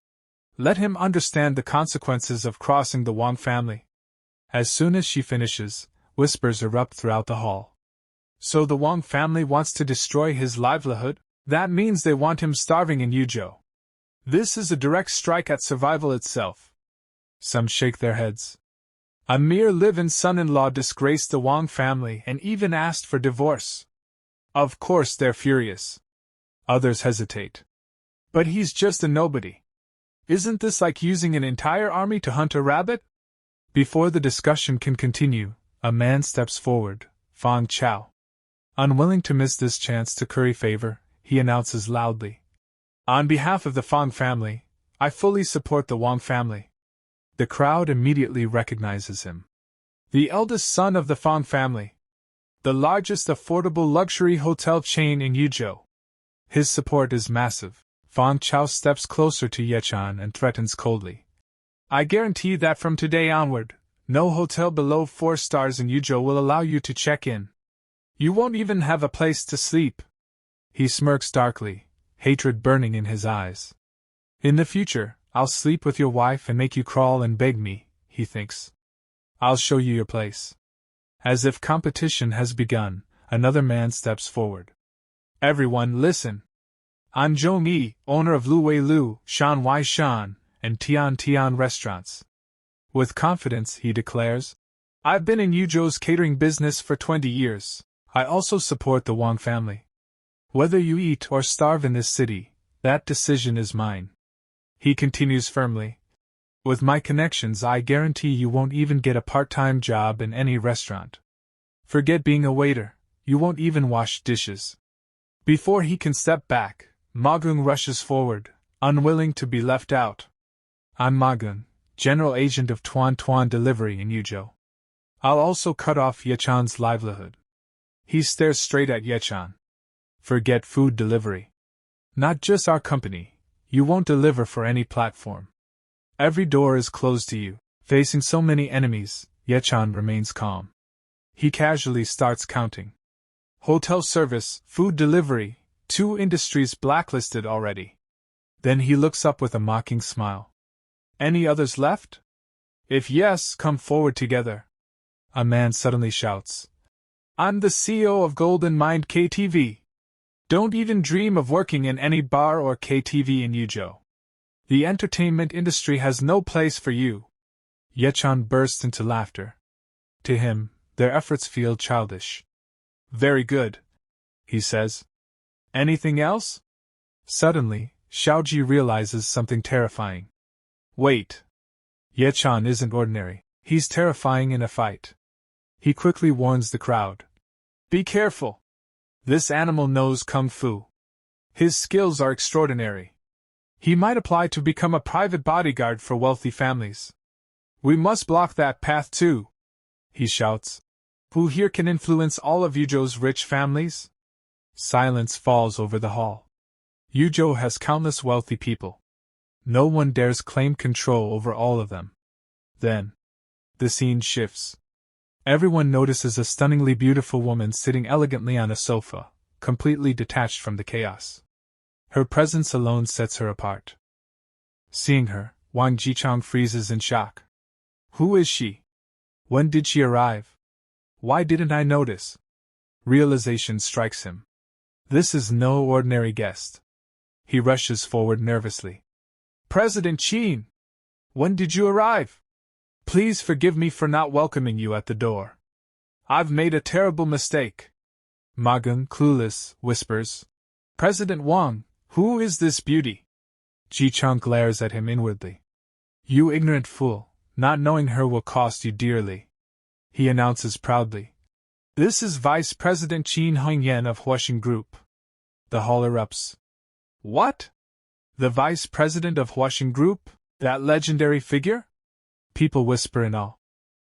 Let him understand the consequences of crossing the Wang family. As soon as she finishes, whispers erupt throughout the hall. So the Wang family wants to destroy his livelihood? That means they want him starving in Yuzhou. This is a direct strike at survival itself. Some shake their heads. A mere live-in son-in-law disgraced the Wang family and even asked for divorce. Of course they're furious. Others hesitate. But he's just a nobody. Isn't this like using an entire army to hunt a rabbit? Before the discussion can continue, a man steps forward, Fang Chao. Unwilling to miss this chance to curry favor, he announces loudly. On behalf of the Fang family, I fully support the Wang family. The crowd immediately recognizes him. The eldest son of the Fang family. The largest affordable luxury hotel chain in Yuzhou. His support is massive. Fang Chao steps closer to Ye Chen and threatens coldly. I guarantee that from today onward, no hotel below 4 stars in Yuzhou will allow you to check in. You won't even have a place to sleep. He smirks darkly, hatred burning in his eyes. In the future, I'll sleep with your wife and make you crawl and beg me, he thinks. I'll show you your place. As if competition has begun, another man steps forward. Everyone listen. An Zhongyi, owner of Lu Wei Lu, Shan Wai Shan, and Tian Tian restaurants. With confidence, he declares, I've been in Yuzhou's catering business for 20 years. I also support the Wang family. Whether you eat or starve in this city, that decision is mine. He continues firmly. With my connections, I guarantee you won't even get a part-time job in any restaurant. Forget being a waiter, you won't even wash dishes. Before he can step back, Ma Gung rushes forward, unwilling to be left out. I'm Ma Gung, general agent of Tuan Tuan Delivery in Yuzhou. I'll also cut off Ye Chan's livelihood. He stares straight at Ye Chen. Forget food delivery. Not just our company, you won't deliver for any platform. Every door is closed to you. Facing so many enemies, Ye Chen remains calm. He casually starts counting. Hotel service, food delivery, 2 industries blacklisted already. Then he looks up with a mocking smile. Any others left? If yes, come forward together. A man suddenly shouts. I'm the CEO of Golden Mind KTV. Don't even dream of working in any bar or KTV in Yuzhou. The entertainment industry has no place for you. Ye Chen bursts into laughter. To him, their efforts feel childish. Very good, he says. Anything else? Suddenly, Xiaoji realizes something terrifying. Wait. Ye Chen isn't ordinary. He's terrifying in a fight. He quickly warns the crowd. Be careful. This animal knows kung fu. His skills are extraordinary. He might apply to become a private bodyguard for wealthy families. We must block that path too, he shouts. Who here can influence all of Yuzhou's rich families? Silence falls over the hall. Yuzhou has countless wealthy people. No one dares claim control over all of them. Then, the scene shifts. Everyone notices a stunningly beautiful woman sitting elegantly on a sofa, completely detached from the chaos. Her presence alone sets her apart. Seeing her, Wang Jichang freezes in shock. Who is she? When did she arrive? Why didn't I notice? Realization strikes him. This is no ordinary guest. He rushes forward nervously. President Qin! When did you arrive? Please forgive me for not welcoming you at the door. I've made a terrible mistake. Ma Gung, clueless, whispers. President Wang, who is this beauty? Ji Chang glares at him inwardly. You ignorant fool, not knowing her will cost you dearly. He announces proudly. This is Vice President Qin Hongyan of Huaxing Group. The hall erupts. What? The Vice President of Huaxing Group? That legendary figure? People whisper in awe.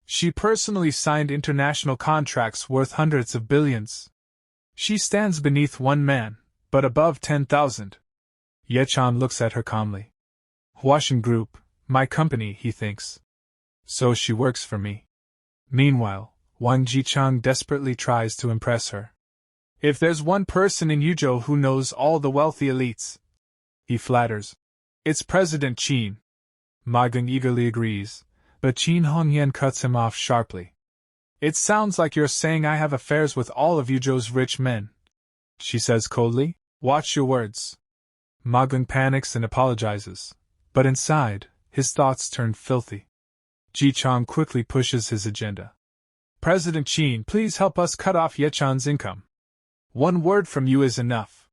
She personally signed international contracts worth hundreds of billions. She stands beneath one man, but above 10,000. Ye Chen looks at her calmly. Huaxing Group, my company, he thinks. So she works for me. Meanwhile, Wang Jichang desperately tries to impress her. If there's one person in Yuzhou who knows all the wealthy elites, he flatters, it's President Qin. Ma Gang eagerly agrees, but Qin Hongyan cuts him off sharply. It sounds like you're saying I have affairs with all of Yuzhou's rich men, she says coldly. Watch your words. Ma Gang panics and apologizes, but inside, his thoughts turn filthy. Ji Chang quickly pushes his agenda. President Qin, please help us cut off Ye Chan's income. One word from you is enough.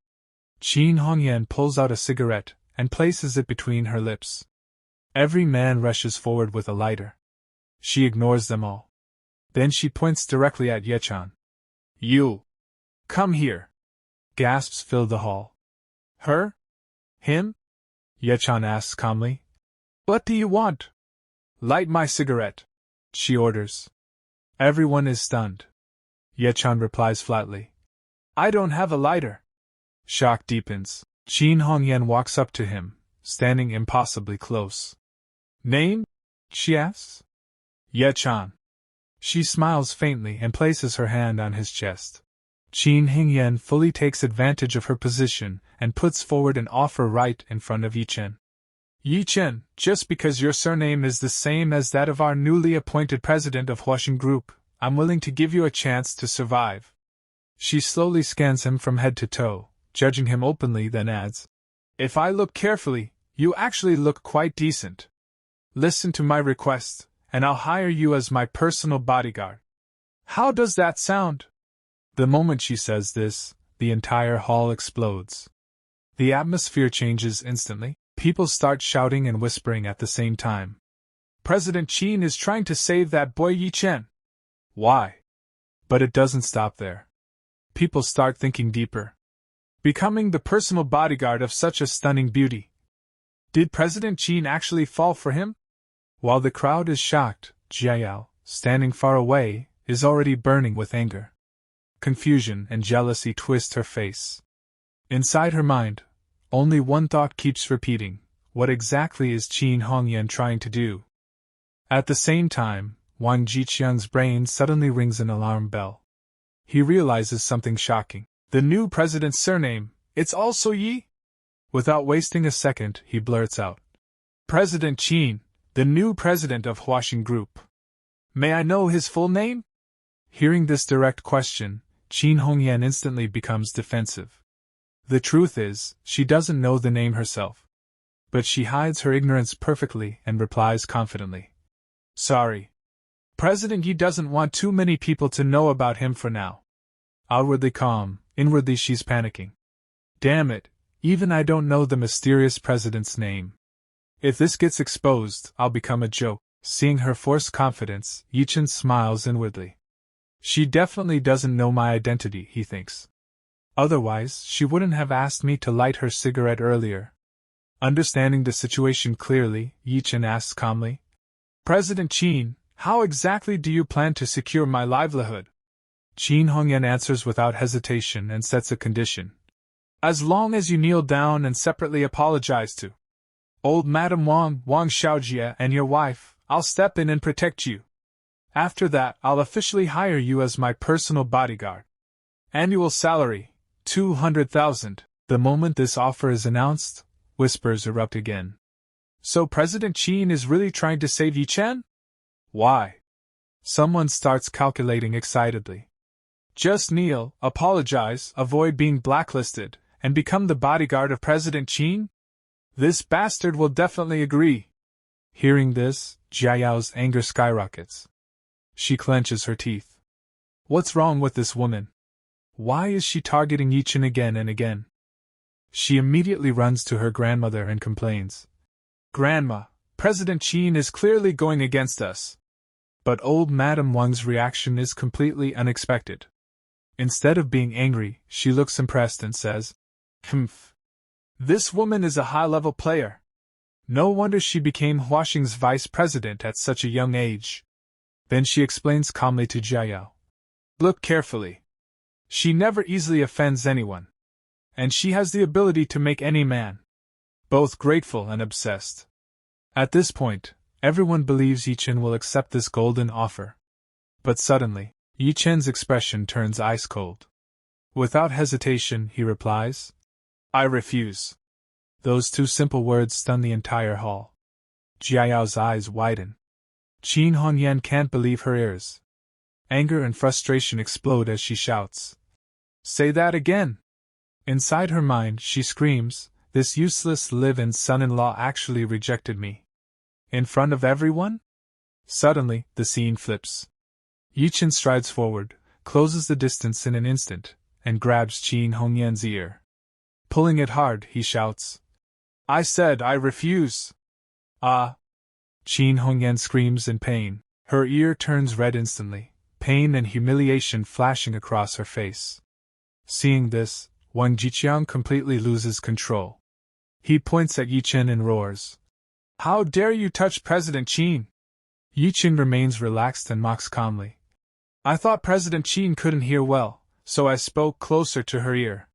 Qin Hongyan pulls out a cigarette and places it between her lips. Every man rushes forward with a lighter. She ignores them all. Then she points directly at Ye Chen. You! Come here! Gasps fill the hall. Her? Him? Ye Chen asks calmly. What do you want? Light my cigarette, she orders. Everyone is stunned. Ye Chen replies flatly. I don't have a lighter. Shock deepens. Qin Hongyan walks up to him, standing impossibly close. Name? She asks. Ye Chen. She smiles faintly and places her hand on his chest. Qin Hongyan fully takes advantage of her position and puts forward an offer right in front of Ye Chen. Ye Chen, just because your surname is the same as that of our newly appointed president of Huaxing Group, I'm willing to give you a chance to survive. She slowly scans him from head to toe, judging him openly, then adds, If I look carefully, you actually look quite decent. Listen to my request, and I'll hire you as my personal bodyguard. How does that sound? The moment she says this, the entire hall explodes. The atmosphere changes instantly. People start shouting and whispering at the same time. President Qin is trying to save that boy Ye Chen. Why? But it doesn't stop there. People start thinking deeper. Becoming the personal bodyguard of such a stunning beauty. Did President Qin actually fall for him? While the crowd is shocked, Jiao, standing far away, is already burning with anger. Confusion and jealousy twist her face. Inside her mind, only one thought keeps repeating: what exactly is Qin Hongyan trying to do? At the same time, Wang Jiqiang's brain suddenly rings an alarm bell. He realizes something shocking. The new president's surname, it's also Yi? Without wasting a second, he blurts out. President Qin, the new president of Huaxing Group. May I know his full name? Hearing this direct question, Qin Hongyan instantly becomes defensive. The truth is, she doesn't know the name herself. But she hides her ignorance perfectly and replies confidently. Sorry. President Yi doesn't want too many people to know about him for now. Outwardly calm, inwardly she's panicking. Damn it, even I don't know the mysterious president's name. If this gets exposed, I'll become a joke. Seeing her forced confidence, Ye Chen smiles inwardly. She definitely doesn't know my identity, he thinks. Otherwise, she wouldn't have asked me to light her cigarette earlier. Understanding the situation clearly, Ye Chen asks calmly. President Qin, how exactly do you plan to secure my livelihood? Qin Hongyan answers without hesitation and sets a condition. As long as you kneel down and separately apologize to old Madam Wang Xiaojie and your wife, I'll step in and protect you. After that, I'll officially hire you as my personal bodyguard. Annual salary, 200,000. The moment this offer is announced, whispers erupt again. So President Qin is really trying to save Ye Chen? Why? Someone starts calculating excitedly. Just kneel, apologize, avoid being blacklisted, and become the bodyguard of President Qin? This bastard will definitely agree. Hearing this, Jiao's anger skyrockets. She clenches her teeth. What's wrong with this woman? Why is she targeting Ye Chen again and again? She immediately runs to her grandmother and complains. Grandma, President Qin is clearly going against us. But old Madam Wang's reaction is completely unexpected. Instead of being angry, she looks impressed and says, Humph. This woman is a high-level player. No wonder she became Huaxing's vice president at such a young age. Then she explains calmly to Jiao. Look carefully. She never easily offends anyone. And she has the ability to make any man both grateful and obsessed. At this point, everyone believes Ye Chen will accept this golden offer. But suddenly, Ye Chen's expression turns ice cold. Without hesitation, he replies, I refuse. Those two simple words stun the entire hall. Jiao's eyes widen. Qin Hongyan can't believe her ears. Anger and frustration explode as she shouts. Say that again! Inside her mind, she screams, this useless live-in son-in-law actually rejected me. In front of everyone? Suddenly, the scene flips. Ye Chen strides forward, closes the distance in an instant, and grabs Qin Hongyan's ear. Pulling it hard, he shouts. I said I refuse! Ah! Qin Hongyan screams in pain. Her ear turns red instantly, pain and humiliation flashing across her face. Seeing this, Wang Jiqiang completely loses control. He points at Ye Chen and roars. How dare you touch President Qin? Ye Chen remains relaxed and mocks calmly. I thought President Qin couldn't hear well, so I spoke closer to her ear.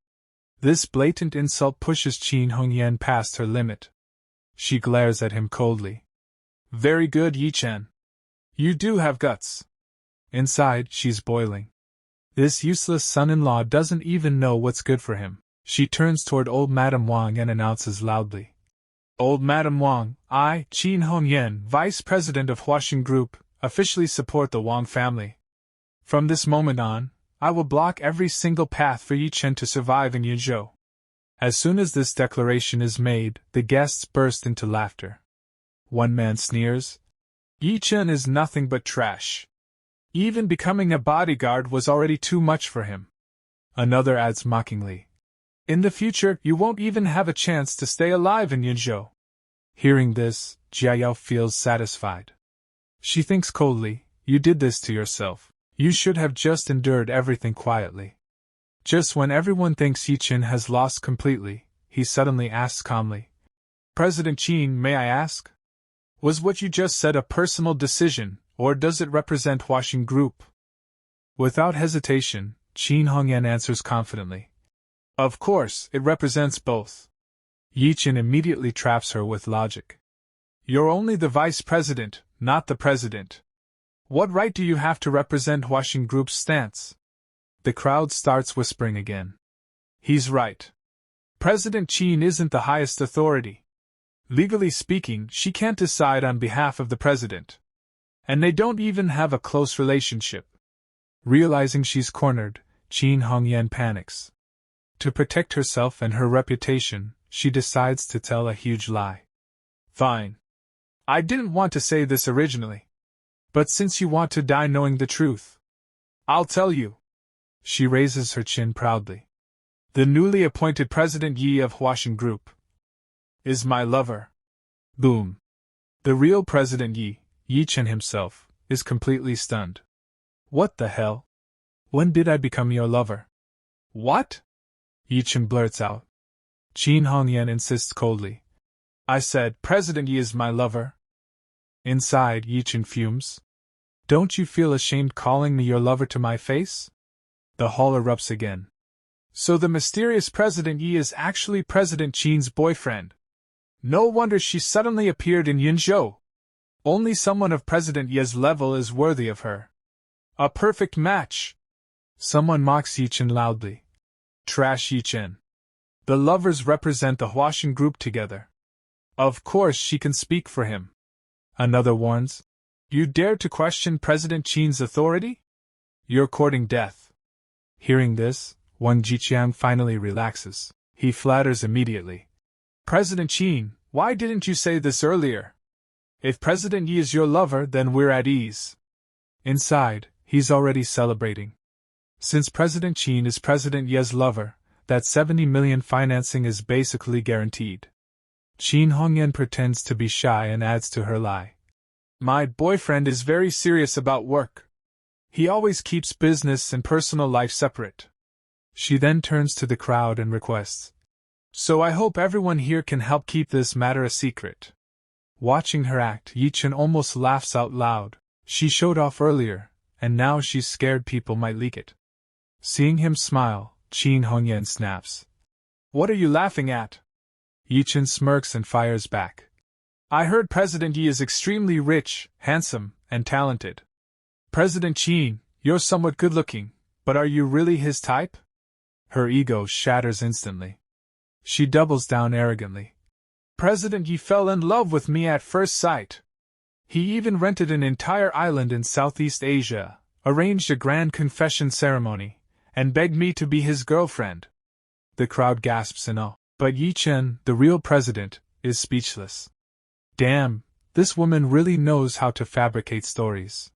This blatant insult pushes Qin Hongyan past her limit. She glares at him coldly. Very good, Ye Chen. You do have guts. Inside, she's boiling. This useless son-in-law doesn't even know what's good for him. She turns toward old Madame Wang and announces loudly. Old Madame Wang, I, Qin Hongyan, Vice President of Huaxing Group, officially support the Wang family. From this moment on, I will block every single path for Ye Chen to survive in Yunzhou. As soon as this declaration is made, the guests burst into laughter. One man sneers. Ye Chen is nothing but trash. Even becoming a bodyguard was already too much for him. Another adds mockingly. In the future, you won't even have a chance to stay alive in Yunzhou. Hearing this, Jiao feels satisfied. She thinks coldly, you did this to yourself. You should have just endured everything quietly. Just when everyone thinks Ye Chen has lost completely, he suddenly asks calmly. President Qin, may I ask? Was what you just said a personal decision, or does it represent Huaxing Group? Without hesitation, Qin Hongyan answers confidently. Of course, it represents both. Ye Chen immediately traps her with logic. You're only the vice president, not the president. What right do you have to represent Huaxing Group's stance? The crowd starts whispering again. He's right. President Qin isn't the highest authority. Legally speaking, she can't decide on behalf of the president. And they don't even have a close relationship. Realizing she's cornered, Qin Hongyan panics. To protect herself and her reputation, she decides to tell a huge lie. Fine. I didn't want to say this originally. But since you want to die knowing the truth, I'll tell you. She raises her chin proudly. The newly appointed President Yi of Huaxing Group is my lover. Boom. The real President Yi, Ye Chen himself, is completely stunned. What the hell? When did I become your lover? What? Ye Chen blurts out. Qin Hongyan insists coldly. I said President Yi is my lover. Inside, Ye Chen fumes. Don't you feel ashamed calling me your lover to my face? The hall erupts again. So the mysterious President Yi is actually President Qin's boyfriend. No wonder she suddenly appeared in Yunzhou. Only someone of President Ye's level is worthy of her. A perfect match. Someone mocks Ye Chen loudly. Trash Ye Chen. The lovers represent the Huaxing Group together. Of course she can speak for him. Another warns. You dare to question President Qin's authority? You're courting death. Hearing this, Wang Jiqiang finally relaxes. He flatters immediately. President Qin, why didn't you say this earlier? If President Yi is your lover, then we're at ease. Inside, he's already celebrating. Since President Qin is President Ye's lover, that 70 million financing is basically guaranteed. Qin Hongyan pretends to be shy and adds to her lie. My boyfriend is very serious about work. He always keeps business and personal life separate. She then turns to the crowd and requests. So I hope everyone here can help keep this matter a secret. Watching her act, Ye Chen almost laughs out loud. She showed off earlier, and now she's scared people might leak it. Seeing him smile, Qin Hongyan snaps. What are you laughing at? Ye Chen smirks and fires back. I heard President Yi is extremely rich, handsome, and talented. President Qin, you're somewhat good-looking, but are you really his type? Her ego shatters instantly. She doubles down arrogantly. President Yi fell in love with me at first sight. He even rented an entire island in Southeast Asia, arranged a grand confession ceremony, and begged me to be his girlfriend. The crowd gasps in awe, but Ye Chen, the real president, is speechless. Damn, this woman really knows how to fabricate stories.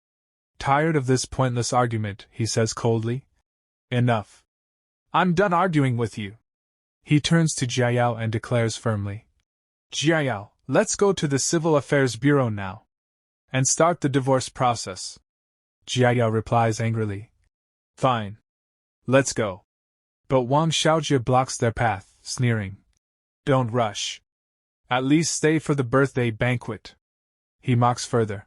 Tired of this pointless argument, he says coldly. Enough. I'm done arguing with you. He turns to Jiayao and declares firmly. Jiayao, let's go to the Civil Affairs Bureau now. And start the divorce process. Jiayao replies angrily. Fine. Let's go. But Wang Xiaojie blocks their path, sneering. Don't rush. At least stay for the birthday banquet. He mocks further.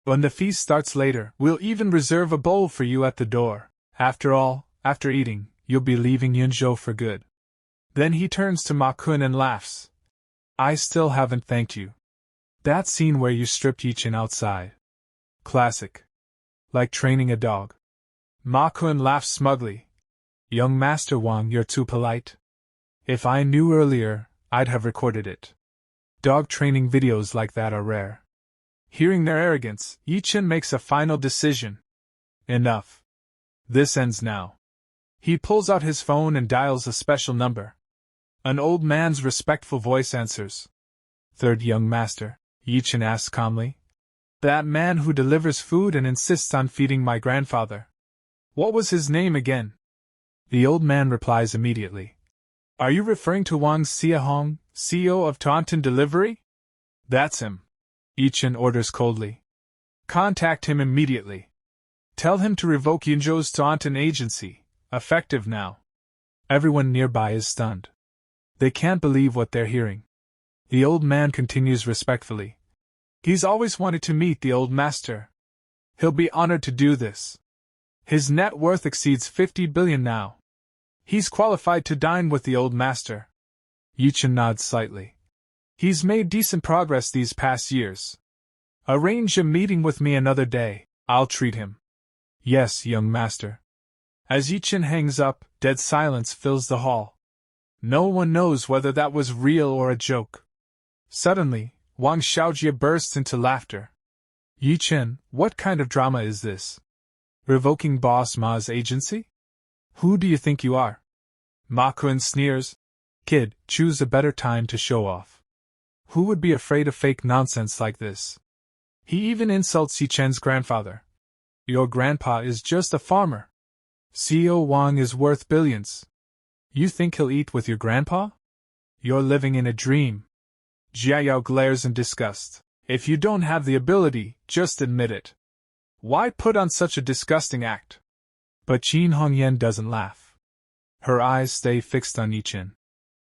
When the feast starts later, we'll even reserve a bowl for you at the door. After all, after eating, you'll be leaving Yunzhou for good. Then he turns to Ma Kun and laughs. I still haven't thanked you. That scene where you stripped Ye Chen outside. Classic. Like training a dog. Ma Kun laughs smugly. Young Master Wang, you're too polite. If I knew earlier, I'd have recorded it. Dog training videos like that are rare. Hearing their arrogance, Ye Chen makes a final decision. Enough. This ends now. He pulls out his phone and dials a special number. An old man's respectful voice answers. Third young master, Ye Chen asks calmly. That man who delivers food and insists on feeding my grandfather. What was his name again? The old man replies immediately. Are you referring to Wang Xiahong, CEO of Taunton Delivery? That's him. Ye Chen orders coldly. Contact him immediately. Tell him to revoke Yunzhou's Taunton agency, effective now. Everyone nearby is stunned. They can't believe what they're hearing. The old man continues respectfully. He's always wanted to meet the old master. He'll be honored to do this. His net worth exceeds 50 billion now. He's qualified to dine with the old master. Ye Chen nods slightly. He's made decent progress these past years. Arrange a meeting with me another day. I'll treat him. Yes, young master. As Ye Chen hangs up, dead silence fills the hall. No one knows whether that was real or a joke. Suddenly, Wang Xiaojie bursts into laughter. Ye Chen, what kind of drama is this? Revoking Boss Ma's agency? Who do you think you are? Ma Kun sneers. Kid, choose a better time to show off. Who would be afraid of fake nonsense like this? He even insults Ye Chen's grandfather. Your grandpa is just a farmer. CEO Wang is worth billions. You think he'll eat with your grandpa? You're living in a dream. Jiayao glares in disgust. If you don't have the ability, just admit it. Why put on such a disgusting act? But Qin Hongyan doesn't laugh. Her eyes stay fixed on Ye Chen.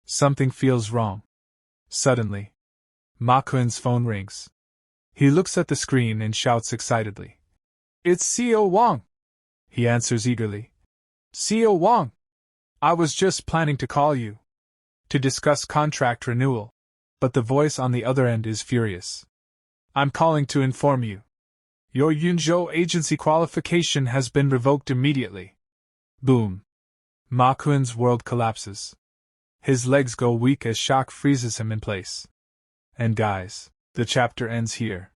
Something feels wrong. Suddenly, Ma Kun's phone rings. He looks at the screen and shouts excitedly. It's CEO Wang! He answers eagerly. CEO Wang! I was just planning to call you. To discuss contract renewal. But the voice on the other end is furious. I'm calling to inform you. Your Yunzhou agency qualification has been revoked immediately. Boom. Ma Kun's world collapses. His legs go weak as shock freezes him in place. And guys, the chapter ends here.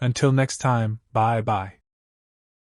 Until next time, bye bye.